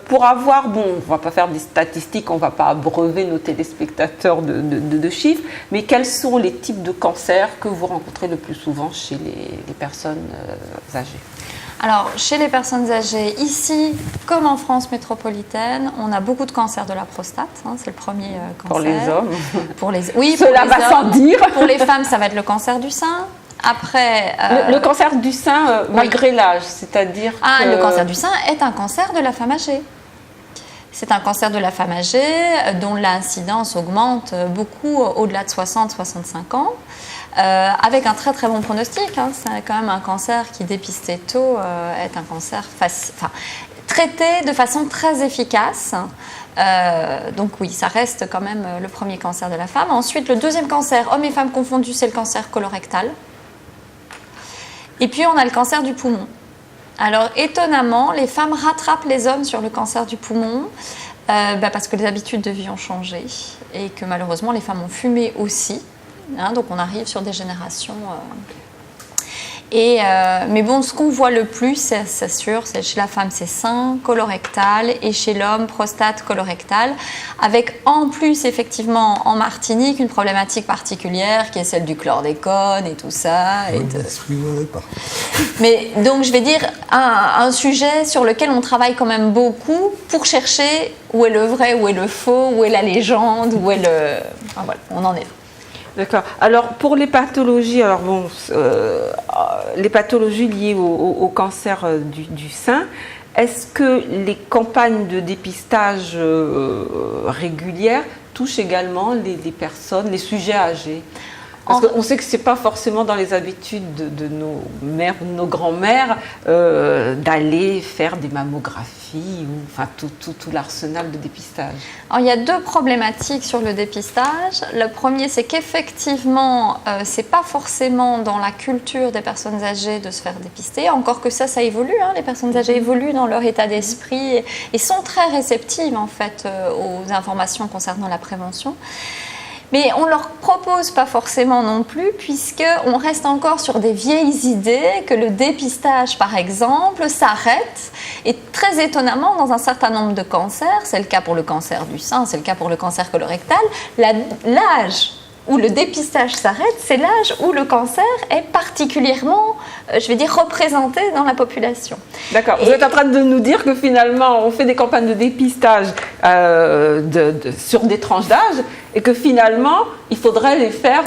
Pour avoir, bon, on ne va pas faire des statistiques, on ne va pas abreuver nos téléspectateurs de chiffres, mais quels sont les types de cancers que vous rencontrez le plus souvent chez les personnes âgées? Alors, chez les personnes âgées, ici, comme en France métropolitaine, on a beaucoup de cancers de la prostate, hein, c'est le premier cancer. Pour les hommes. Oui, cela va sans dire. Pour les femmes, ça va être le cancer du sein. Après, le cancer du sein, malgré l'âge, c'est-à-dire que... Le cancer du sein est un cancer de la femme âgée. C'est un cancer de la femme âgée dont l'incidence augmente beaucoup au-delà de 60-65 ans, avec un très très bon pronostic. Hein. C'est quand même un cancer qui, dépisté tôt, est un cancer traité de façon très efficace. Donc oui, ça reste quand même le premier cancer de la femme. Ensuite, le deuxième cancer, hommes et femmes confondus, c'est le cancer colorectal. Et puis on a le cancer du poumon. Alors étonnamment, les femmes rattrapent les hommes sur le cancer du poumon parce que les habitudes de vie ont changé et que malheureusement les femmes ont fumé aussi. Hein, donc on arrive sur des générations... mais bon, ce qu'on voit le plus, c'est sûr, c'est chez la femme, c'est sein, colorectal, et chez l'homme, prostate, colorectal, avec en plus, effectivement, en Martinique, une problématique particulière qui est celle du chlordécone et tout ça. Mais donc, je vais dire, un sujet sur lequel on travaille quand même beaucoup pour chercher où est le vrai, où est le faux, où est la légende, où est le... Enfin, voilà, on en est là. D'accord. Alors pour les pathologies, les pathologies liées au cancer du sein, est-ce que les campagnes de dépistage régulières touchent également les personnes, les sujets âgés? Parce qu'on sait que ce n'est pas forcément dans les habitudes de nos mères ou de nos grands-mères d'aller faire des mammographies ou enfin, tout l'arsenal de dépistage. Alors, il y a deux problématiques sur le dépistage. Le premier, c'est qu'effectivement, ce n'est pas forcément dans la culture des personnes âgées de se faire dépister, encore que ça évolue. Hein. Les personnes âgées évoluent dans leur état d'esprit et sont très réceptives en fait, aux informations concernant la prévention. Mais on ne leur propose pas forcément non plus, puisqu'on reste encore sur des vieilles idées que le dépistage, par exemple, s'arrête. Et très étonnamment, dans un certain nombre de cancers, c'est le cas pour le cancer du sein, c'est le cas pour le cancer colorectal, l'âge où le dépistage s'arrête, c'est l'âge où le cancer est particulièrement, je vais dire, représenté dans la population. D'accord. Vous êtes en train de nous dire que finalement, on fait des campagnes de dépistage sur des tranches d'âge et que finalement, il faudrait les faire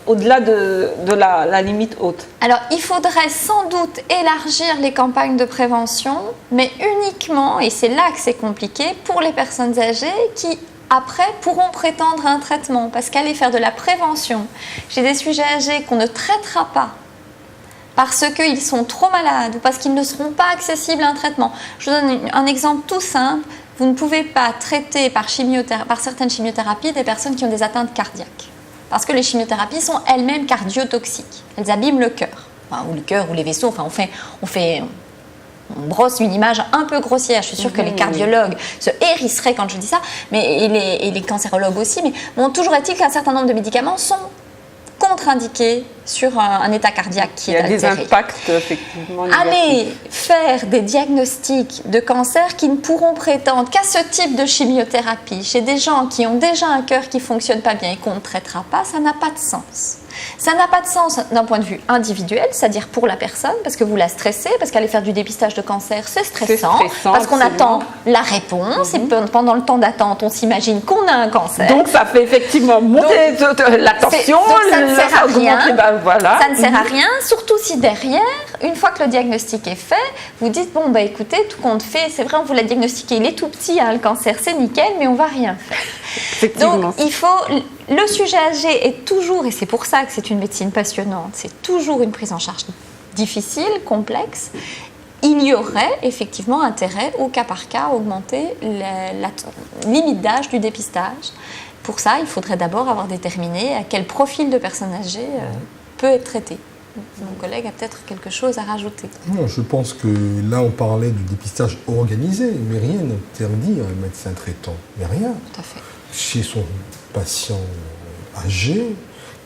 au-delà de la limite haute. Alors, il faudrait sans doute élargir les campagnes de prévention, mais uniquement, et c'est là que c'est compliqué, pour les personnes âgées qui après, pourront prétendre à un traitement. Parce qu'aller faire de la prévention chez des sujets âgés qu'on ne traitera pas parce qu'ils sont trop malades ou parce qu'ils ne seront pas accessibles à un traitement. Je vous donne un exemple tout simple. Vous ne pouvez pas traiter par certaines chimiothérapies des personnes qui ont des atteintes cardiaques. Parce que les chimiothérapies sont elles-mêmes cardiotoxiques. Elles abîment le cœur. Enfin, ou le cœur ou les vaisseaux. Enfin, on brosse une image un peu grossière. Je suis sûre que les cardiologues se hérisseraient quand je dis ça, et les cancérologues aussi. Mais bon, toujours est-il qu'un certain nombre de médicaments sont contre-indiqués sur un état cardiaque qui est altéré. Il y a des impacts, effectivement. Allez faire des diagnostics de cancer qui ne pourront prétendre qu'à ce type de chimiothérapie chez des gens qui ont déjà un cœur qui ne fonctionne pas bien et qu'on ne traitera pas, ça n'a pas de sens. Ça n'a pas de sens d'un point de vue individuel, c'est-à-dire pour la personne, parce que vous la stressez, parce qu'aller faire du dépistage de cancer, c'est stressant parce qu'on attend la réponse, et pendant le temps d'attente, on s'imagine qu'on a un cancer. Donc ça fait effectivement monter la tension, ça ne sert à rien. Voilà. Ça ne sert à rien, surtout si derrière, une fois que le diagnostic est fait, vous dites, bon, écoutez, tout compte fait, c'est vrai, on vous l'a diagnostiqué, il est tout petit, hein, le cancer, c'est nickel, mais on ne va rien faire. Donc, le sujet âgé est toujours, et c'est pour ça que c'est une médecine passionnante, c'est toujours une prise en charge difficile, complexe. Il y aurait effectivement intérêt, au cas par cas, à augmenter la limite d'âge du dépistage. Pour ça, il faudrait d'abord avoir déterminé à quel profil de personnes âgées peut être traité. Mon collègue a peut-être quelque chose à rajouter. Non, je pense que là, on parlait du dépistage organisé, mais rien n'interdit à un médecin traitant, mais rien, Tout à fait. chez son patient âgé,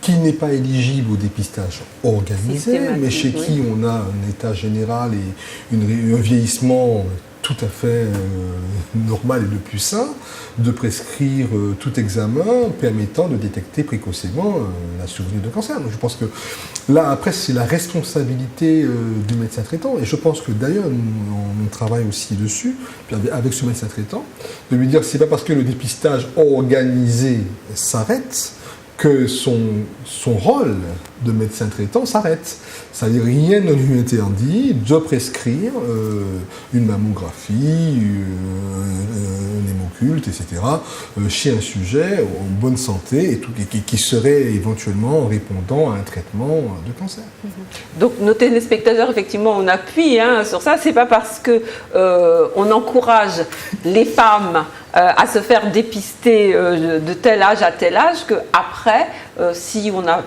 qui n'est pas éligible au dépistage organisé, mais chez qui on a un état général et un vieillissement tout à fait normal et le plus sain, de prescrire tout examen permettant de détecter précocement la survenue de cancer. Donc je pense que là, après, c'est la responsabilité du médecin traitant, et je pense que d'ailleurs, on travaille aussi dessus, avec ce médecin traitant, de lui dire que c'est pas parce que le dépistage organisé s'arrête que son rôle de médecin traitant s'arrête. C'est-à-dire rien ne lui interdit de prescrire une mammographie, un hémoculte, etc., chez un sujet en bonne santé et qui serait éventuellement répondant à un traitement de cancer. Donc nos téléspectateurs, effectivement, on appuie sur ça. C'est pas parce que on encourage les femmes à se faire dépister de tel âge à tel âge qu'après, si on a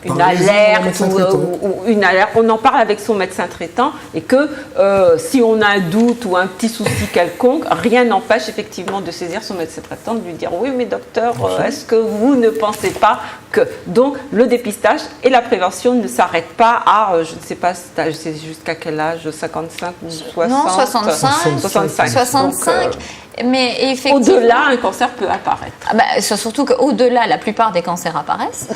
une alerte ou une alerte, on en parle avec son médecin traitant, et que si on a un doute ou un petit souci quelconque, rien n'empêche effectivement de saisir son médecin traitant, de lui dire oui mais docteur, est-ce que vous ne pensez pas que... Donc le dépistage et la prévention ne s'arrêtent pas à, je ne sais pas, c'est jusqu'à quel âge, 55 ou 60? Non, 65. 65. Mais effectivement, au-delà, un cancer peut apparaître. C'est surtout qu'au-delà, la plupart des cancers apparaissent.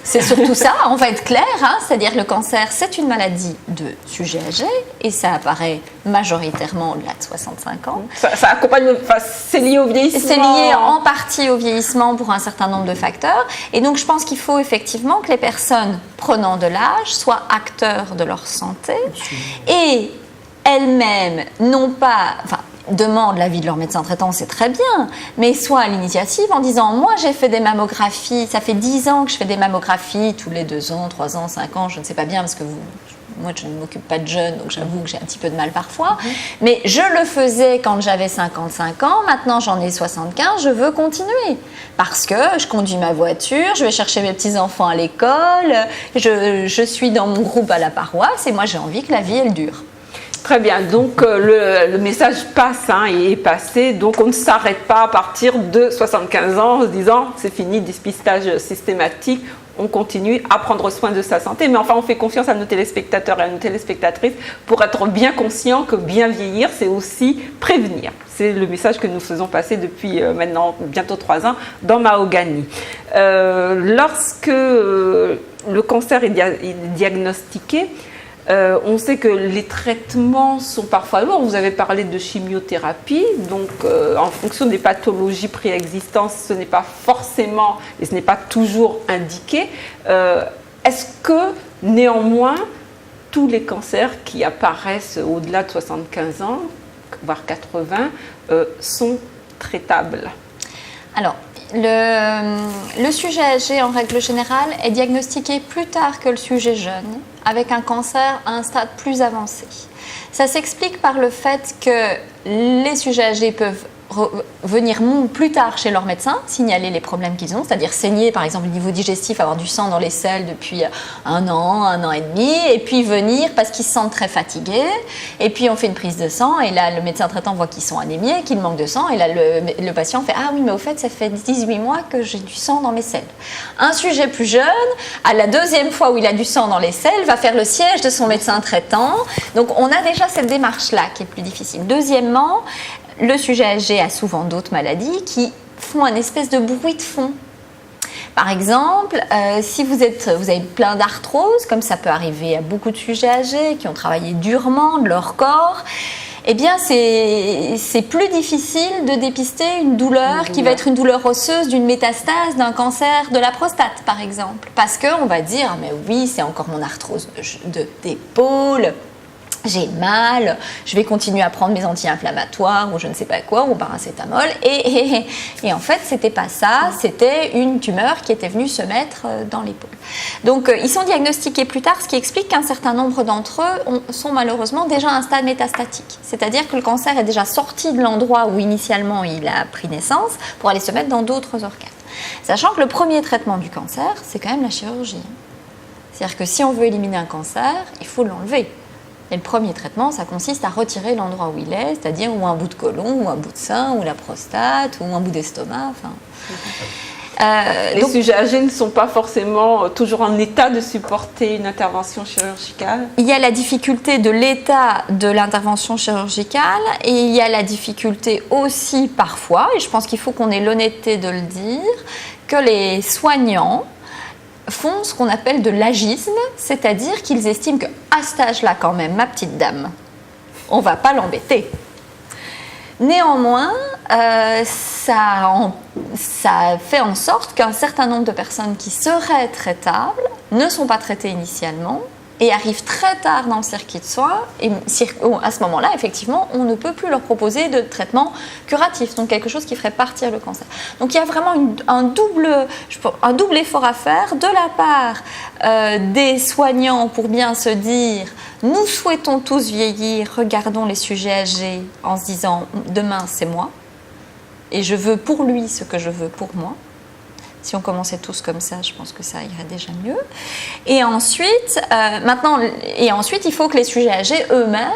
C'est surtout ça, on va être clair, c'est-à-dire le cancer, c'est une maladie de sujet âgé et ça apparaît majoritairement au-delà de 65 ans. Ça accompagne, c'est lié au vieillissement. C'est lié en partie au vieillissement pour un certain nombre de facteurs. Et donc je pense qu'il faut effectivement que les personnes prenant de l'âge soient acteurs de leur santé et elles-mêmes non pas... demandent l'avis de leur médecin traitant, c'est très bien, mais soit à l'initiative en disant « moi j'ai fait des mammographies, ça fait 10 ans que je fais des mammographies, tous les 2 ans, 3 ans, 5 ans, je ne sais pas bien parce que moi je ne m'occupe pas de jeunes, donc j'avoue que j'ai un petit peu de mal parfois, mais je le faisais quand j'avais 55 ans, maintenant j'en ai 75, je veux continuer, parce que je conduis ma voiture, je vais chercher mes petits-enfants à l'école, je suis dans mon groupe à la paroisse et moi j'ai envie que la vie elle dure. » Très bien, donc le message passe et est passé, donc on ne s'arrête pas à partir de 75 ans en se disant c'est fini, dépistage systématique, on continue à prendre soin de sa santé, mais enfin on fait confiance à nos téléspectateurs et à nos téléspectatrices pour être bien conscients que bien vieillir c'est aussi prévenir. C'est le message que nous faisons passer depuis maintenant bientôt 3 ans dans Mahogany. Lorsque le cancer est diagnostiqué, on sait que les traitements sont parfois lourds. Vous avez parlé de chimiothérapie, donc en fonction des pathologies préexistantes, ce n'est pas forcément et ce n'est pas toujours indiqué. Est-ce que néanmoins tous les cancers qui apparaissent au-delà de 75 ans, voire 80, sont traitables? Alors, le sujet âgé, en règle générale, est diagnostiqué plus tard que le sujet jeune, avec un cancer à un stade plus avancé. Ça s'explique par le fait que les sujets âgés peuvent venir plus tard chez leur médecin, signaler les problèmes qu'ils ont, c'est-à-dire saigner par exemple au niveau digestif, avoir du sang dans les selles depuis 1 an et demi, et puis venir parce qu'ils se sentent très fatigués, et puis on fait une prise de sang, et là le médecin traitant voit qu'ils sont anémiés, qu'ils manquent de sang, et là le patient fait « Ah oui, mais au fait, ça fait 18 mois que j'ai du sang dans mes selles. » Un sujet plus jeune, à la 2e fois où il a du sang dans les selles, va faire le siège de son médecin traitant, donc on a déjà cette démarche-là qui est plus difficile. Deuxièmement, le sujet âgé a souvent d'autres maladies qui font un espèce de bruit de fond. Par exemple, si vous avez plein d'arthrose, comme ça peut arriver à beaucoup de sujets âgés qui ont travaillé durement de leur corps, eh bien c'est plus difficile de dépister une douleur qui va être une douleur osseuse d'une métastase d'un cancer de la prostate, par exemple. Parce qu'on va dire « mais oui, c'est encore mon arthrose d'épaule ». J'ai mal, je vais continuer à prendre mes anti-inflammatoires ou je ne sais pas quoi, ou paracétamol. Et en fait, c'était pas ça, c'était une tumeur qui était venue se mettre dans l'épaule. Donc, ils sont diagnostiqués plus tard, ce qui explique qu'un certain nombre d'entre eux sont malheureusement déjà à un stade métastatique. C'est-à-dire que le cancer est déjà sorti de l'endroit où initialement il a pris naissance pour aller se mettre dans d'autres organes. Sachant que le premier traitement du cancer, c'est quand même la chirurgie. C'est-à-dire que si on veut éliminer un cancer, il faut l'enlever. Et le premier traitement, ça consiste à retirer l'endroit où il est, c'est-à-dire ou un bout de côlon, ou un bout de sein, ou la prostate, ou un bout d'estomac. Les sujets âgés ne sont pas forcément toujours en état de supporter une intervention chirurgicale. Il y a la difficulté de l'état de l'intervention chirurgicale et il y a la difficulté aussi parfois, et je pense qu'il faut qu'on ait l'honnêteté de le dire, que les soignants font ce qu'on appelle de l'agisme, c'est-à-dire qu'ils estiment qu'à cet âge-là quand même, ma petite dame, on ne va pas l'embêter. Néanmoins, ça fait en sorte qu'un certain nombre de personnes qui seraient traitables ne sont pas traitées initialement et arrivent très tard dans le circuit de soins. Et à ce moment-là, effectivement, on ne peut plus leur proposer de traitement curatif, donc quelque chose qui ferait partir le cancer. Donc il y a vraiment un double effort à faire de la part des soignants pour bien se dire « nous souhaitons tous vieillir, regardons les sujets âgés en se disant « demain c'est moi et je veux pour lui ce que je veux pour moi ». Si on commençait tous comme ça, je pense que ça irait déjà mieux. Et ensuite, il faut que les sujets âgés eux-mêmes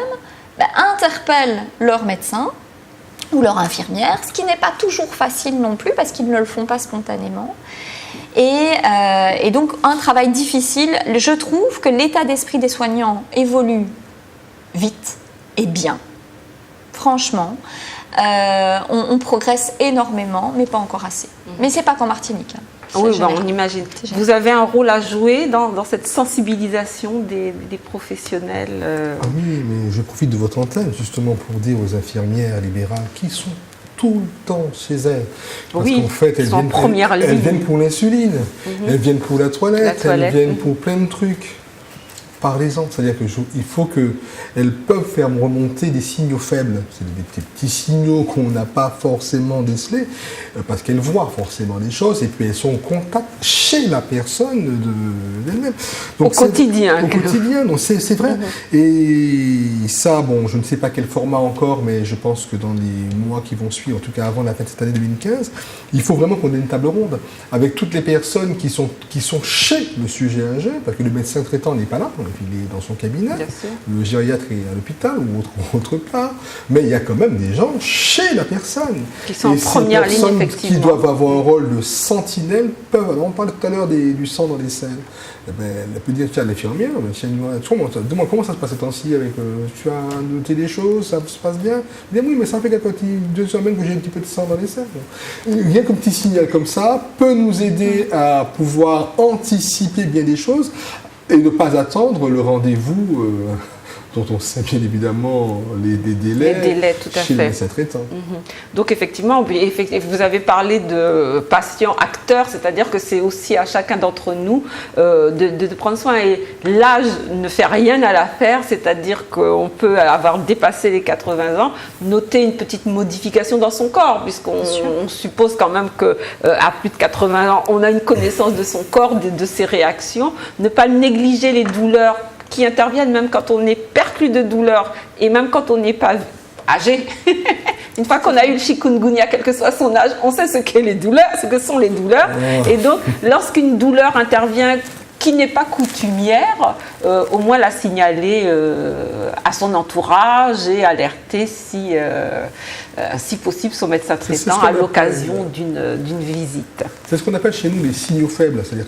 interpellent leur médecin ou leur infirmière, ce qui n'est pas toujours facile non plus parce qu'ils ne le font pas spontanément. Et donc, un travail difficile. Je trouve que l'état d'esprit des soignants évolue vite et bien. Franchement. On progresse énormément, mais pas encore assez. Mais c'est pas qu'en Martinique. Oui, on imagine. Vous avez un rôle à jouer dans cette sensibilisation des professionnels. Ah oui, mais je profite de votre antenne justement pour dire aux infirmières libérales qui sont tout le temps chez elles. Parce qu'en fait, elles viennent pour l'insuline, elles viennent pour la toilette, elles viennent pour plein de trucs. Parlez-en, c'est-à-dire qu'il faut qu'elles peuvent faire remonter des signaux faibles, c'est des petits signaux qu'on n'a pas forcément décelés, parce qu'elles voient forcément les choses, et puis elles sont en contact chez la personne d'elle-même. Au quotidien. Au quotidien, donc c'est vrai. Et ça, bon, je ne sais pas quel format encore, mais je pense que dans les mois qui vont suivre, en tout cas avant la fin de cette année 2015, il faut vraiment qu'on ait une table ronde, avec toutes les personnes qui sont chez le sujet âgé, parce que le médecin traitant n'est pas là, il est dans son cabinet, le gériatre est à l'hôpital ou autre part, mais il y a quand même des gens chez la personne. Qui sont en première ligne, effectivement. Qui doivent avoir un rôle de sentinelle, peuvent, alors on parlait tout à l'heure du sang dans les selles, elle peut dire, tiens, l'infirmière, demande comment ça se passe ces temps-ci, tu as noté des choses, ça se passe bien? Il dit, oui, mais ça fait 2 semaines que j'ai un petit peu de sang dans les selles. Rien qu'un petit signal comme ça peut nous aider à pouvoir anticiper bien des choses, et ne pas attendre le rendez-vous dont on sait bien évidemment les délais, tout à chez fait. le médecin traitant. Donc effectivement, vous avez parlé de patients acteurs, c'est-à-dire que c'est aussi à chacun d'entre nous de prendre soin. Et l'âge ne fait rien à l'affaire, c'est-à-dire qu'on peut avoir dépassé les 80 ans, noter une petite modification dans son corps, puisqu'on suppose quand même qu'à plus de 80 ans, on a une connaissance de son corps, de ses réactions. Ne pas négliger les douleurs qui interviennent même quand on est perclus de douleur et même quand on n'est pas âgé. Une fois qu'on a eu le chikungunya, quel que soit son âge, on sait ce que sont les douleurs. Et donc, lorsqu'une douleur intervient qui n'est pas coutumière, au moins la signaler à son entourage et alerter si possible son médecin traitant à l'occasion d'une visite. C'est ce qu'on appelle chez nous les signaux faibles, c'est-à-dire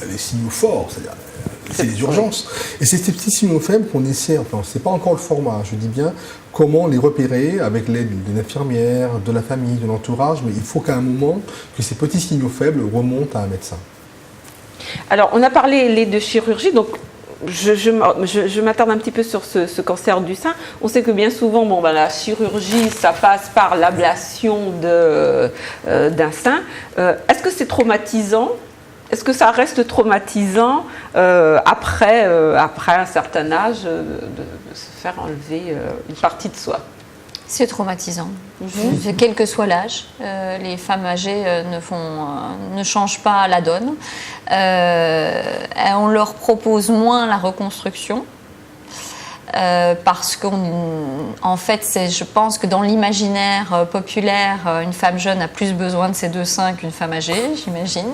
les signaux forts, c'est-à-dire c'est les urgences. Et c'est ces petits signaux faibles qu'on essaie, enfin, c'est pas encore le format, je dis bien, comment les repérer avec l'aide d'une infirmière, de la famille, de l'entourage, mais il faut qu'à un moment, que ces petits signaux faibles remontent à un médecin. Alors, on a parlé de chirurgie, donc je m'attarde un petit peu sur ce cancer du sein. On sait que bien souvent, la chirurgie, ça passe par l'ablation d'un sein. Est-ce que c'est traumatisant ? Est-ce que ça reste traumatisant après un certain âge de se faire enlever une partie de soi ? C'est traumatisant. Quel que soit l'âge, les femmes âgées ne changent pas la donne. On leur propose moins la reconstruction. parce qu'en fait, je pense que dans l'imaginaire populaire, une femme jeune a plus besoin de ses 2 seins qu'une femme âgée, j'imagine.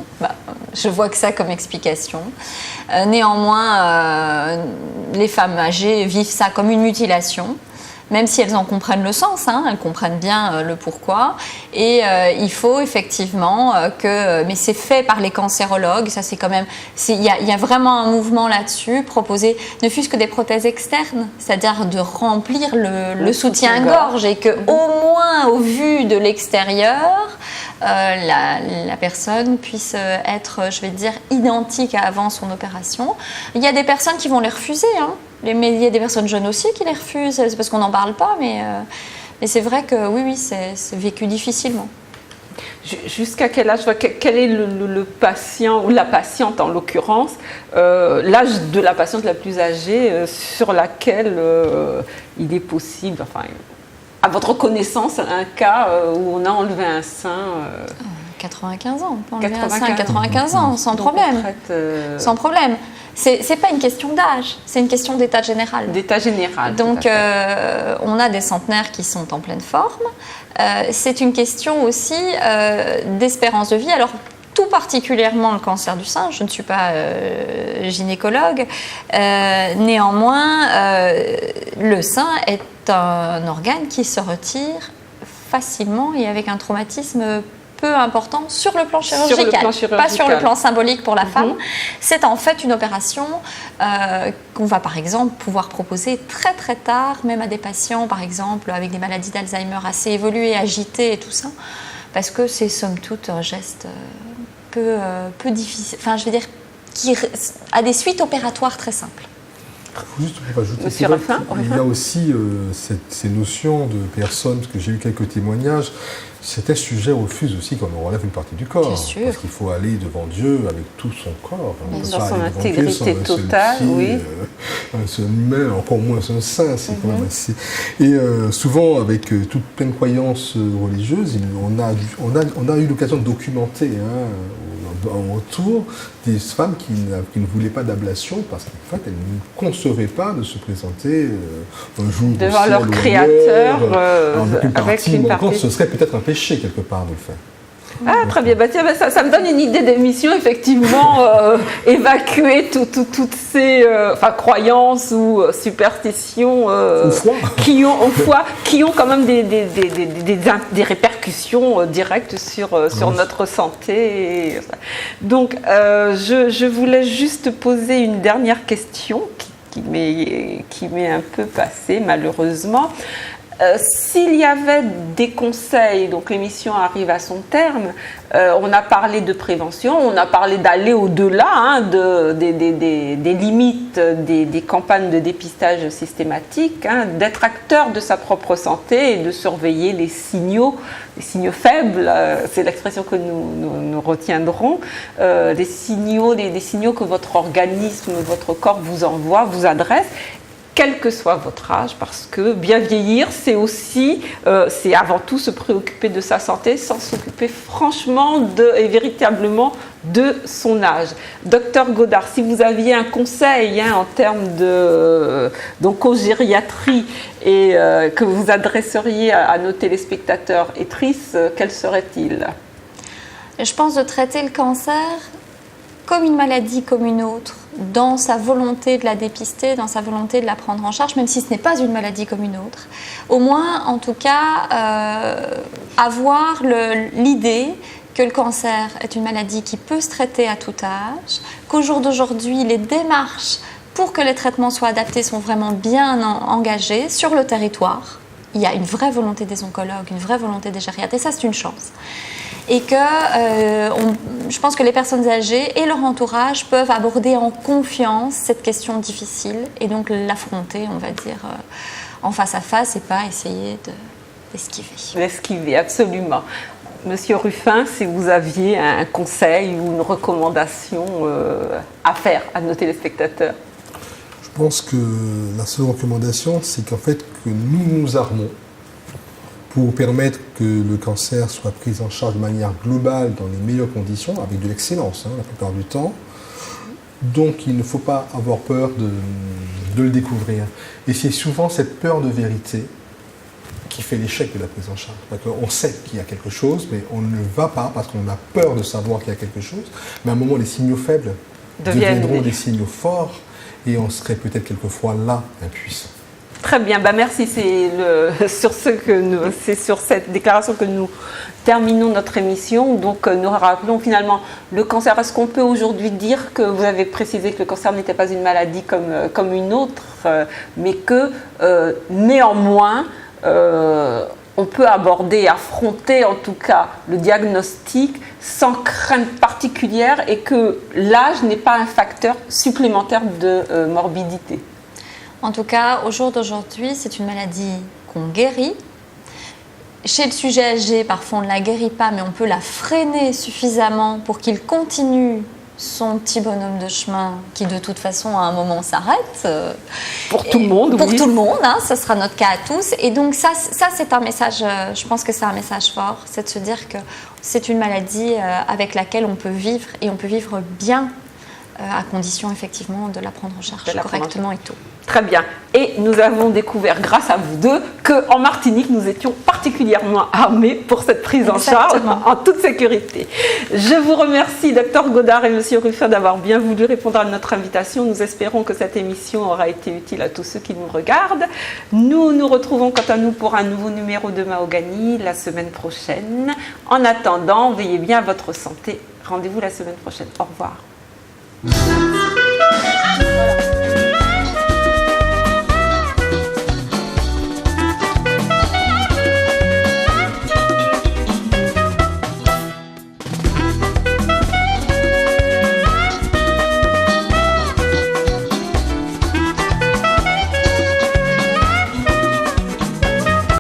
Je vois que ça comme explication. Néanmoins, les femmes âgées vivent ça comme une mutilation. Même si elles en comprennent le sens, elles comprennent bien le pourquoi. Et il faut effectivement mais c'est fait par les cancérologues, ça c'est quand même, il y a vraiment un mouvement là-dessus, proposer ne fût-ce que des prothèses externes, c'est-à-dire de remplir le soutien-gorge et que au moins au vu de l'extérieur, la personne puisse être, je vais dire, identique à avant son opération. Il y a des personnes qui vont les refuser, mais il y a des personnes jeunes aussi qui les refusent, c'est parce qu'on n'en parle pas, mais c'est vrai que oui, c'est vécu difficilement. Jusqu'à quel âge, quel est le patient ou la patiente en l'occurrence, l'âge de la patiente la plus âgée sur laquelle il est possible, à votre connaissance, un cas où on a enlevé un sein 95 ans, on peut enlever un sein à 95 ans, sans problème. Sans problème. C'est pas une question d'âge, c'est une question d'état général. D'état général. Donc, on a des centenaires qui sont en pleine forme. C'est une question aussi d'espérance de vie. Alors, tout particulièrement le cancer du sein, je ne suis pas gynécologue. Néanmoins, le sein est un organe qui se retire facilement et avec un traumatisme peu important sur le plan chirurgical, pas sur le plan symbolique pour la femme. C'est en fait une opération qu'on va par exemple pouvoir proposer très très tard, même à des patients par exemple avec des maladies d'Alzheimer assez évoluées, agitées et tout ça, parce que c'est somme toute un geste peu difficile, je veux dire, qui a des suites opératoires très simples. Juste pour ajouter, il y a aussi ces notions de personnes, parce que j'ai eu quelques témoignages, c'était sujet au refus aussi quand on relève une partie du corps. Parce qu'il faut aller devant Dieu avec tout son corps. Dans son intégrité totale, oui. Un seul humain, encore moins un sein, c'est quand même assez... Et souvent, avec toute pleine croyance religieuse, on a eu l'occasion de documenter autour des femmes qui ne voulaient pas d'ablation parce qu'en fait elles ne concevaient pas de se présenter un jour devant leur créateur avec une partie. Ce serait peut-être un péché quelque part de le faire. Ah, très bien. Ça me donne une idée d'émission, effectivement, évacuer toutes ces croyances ou superstitions qui ont quand même des répercussions directes sur notre santé. Donc, je voulais juste poser une dernière question qui m'est un peu passée, malheureusement. S'il y avait des conseils, donc l'émission arrive à son terme, on a parlé de prévention, on a parlé d'aller au-delà des limites des campagnes de dépistage systématique, d'être acteur de sa propre santé et de surveiller les signaux faibles, c'est l'expression que nous retiendrons, des signaux que votre organisme, votre corps vous envoie, vous adresse, quel que soit votre âge, parce que bien vieillir, c'est avant tout se préoccuper de sa santé sans s'occuper franchement et véritablement de son âge. Docteur Godard, si vous aviez un conseil en termes d'oncogériatrie et que vous adresseriez à nos téléspectateurs et tristes, quel serait-il ? Je pense de traiter le cancer comme une maladie comme une autre, dans sa volonté de la dépister, dans sa volonté de la prendre en charge, même si ce n'est pas une maladie comme une autre. Au moins, en tout cas, avoir l'idée que le cancer est une maladie qui peut se traiter à tout âge, qu'au jour d'aujourd'hui, les démarches pour que les traitements soient adaptés sont vraiment bien engagées sur le territoire. Il y a une vraie volonté des oncologues, une vraie volonté des gériatres, et ça, c'est une chance. Et que je pense que les personnes âgées et leur entourage peuvent aborder en confiance cette question difficile et donc l'affronter, on va dire, en face à face et pas essayer d'esquiver. L'esquiver, absolument. Monsieur Ruffin, si vous aviez un conseil ou une recommandation à faire à nos téléspectateurs. Je pense que la seule recommandation, c'est qu'en fait, que nous nous armons pour permettre que le cancer soit pris en charge de manière globale dans les meilleures conditions, avec de l'excellence la plupart du temps, Donc il ne faut pas avoir peur de le découvrir. Et c'est souvent cette peur de vérité qui fait l'échec de la prise en charge. On sait qu'il y a quelque chose, mais on ne va pas parce qu'on a peur de savoir qu'il y a quelque chose. Mais à un moment, les signaux faibles deviendront des signaux forts et on serait peut-être quelquefois là, impuissant. Très bien, merci. C'est sur cette déclaration que nous terminons notre émission. Donc nous rappelons finalement le cancer. Est-ce qu'on peut aujourd'hui dire que vous avez précisé que le cancer n'était pas une maladie comme une autre, mais que néanmoins on peut aborder, affronter en tout cas le diagnostic sans crainte particulière et que l'âge n'est pas un facteur supplémentaire de morbidité? En tout cas, au jour d'aujourd'hui, c'est une maladie qu'on guérit. Chez le sujet âgé, parfois on ne la guérit pas, mais on peut la freiner suffisamment pour qu'il continue son petit bonhomme de chemin qui de toute façon à un moment s'arrête. Pour tout le monde, Pour tout le monde, hein, ça sera notre cas à tous. Et donc ça c'est un message, je pense que c'est un message fort, c'est de se dire que c'est une maladie avec laquelle on peut vivre et on peut vivre bien à condition effectivement de la prendre en charge correctement et tout. Très bien. Et nous avons découvert, grâce à vous deux, qu'en Martinique, nous étions particulièrement armés pour cette prise en charge en toute sécurité. Je vous remercie, Dr Godard et M. Ruffin, d'avoir bien voulu répondre à notre invitation. Nous espérons que cette émission aura été utile à tous ceux qui nous regardent. Nous nous retrouvons quant à nous pour un nouveau numéro de Mahogany la semaine prochaine. En attendant, veillez bien à votre santé. Rendez-vous la semaine prochaine. Au revoir. Voilà.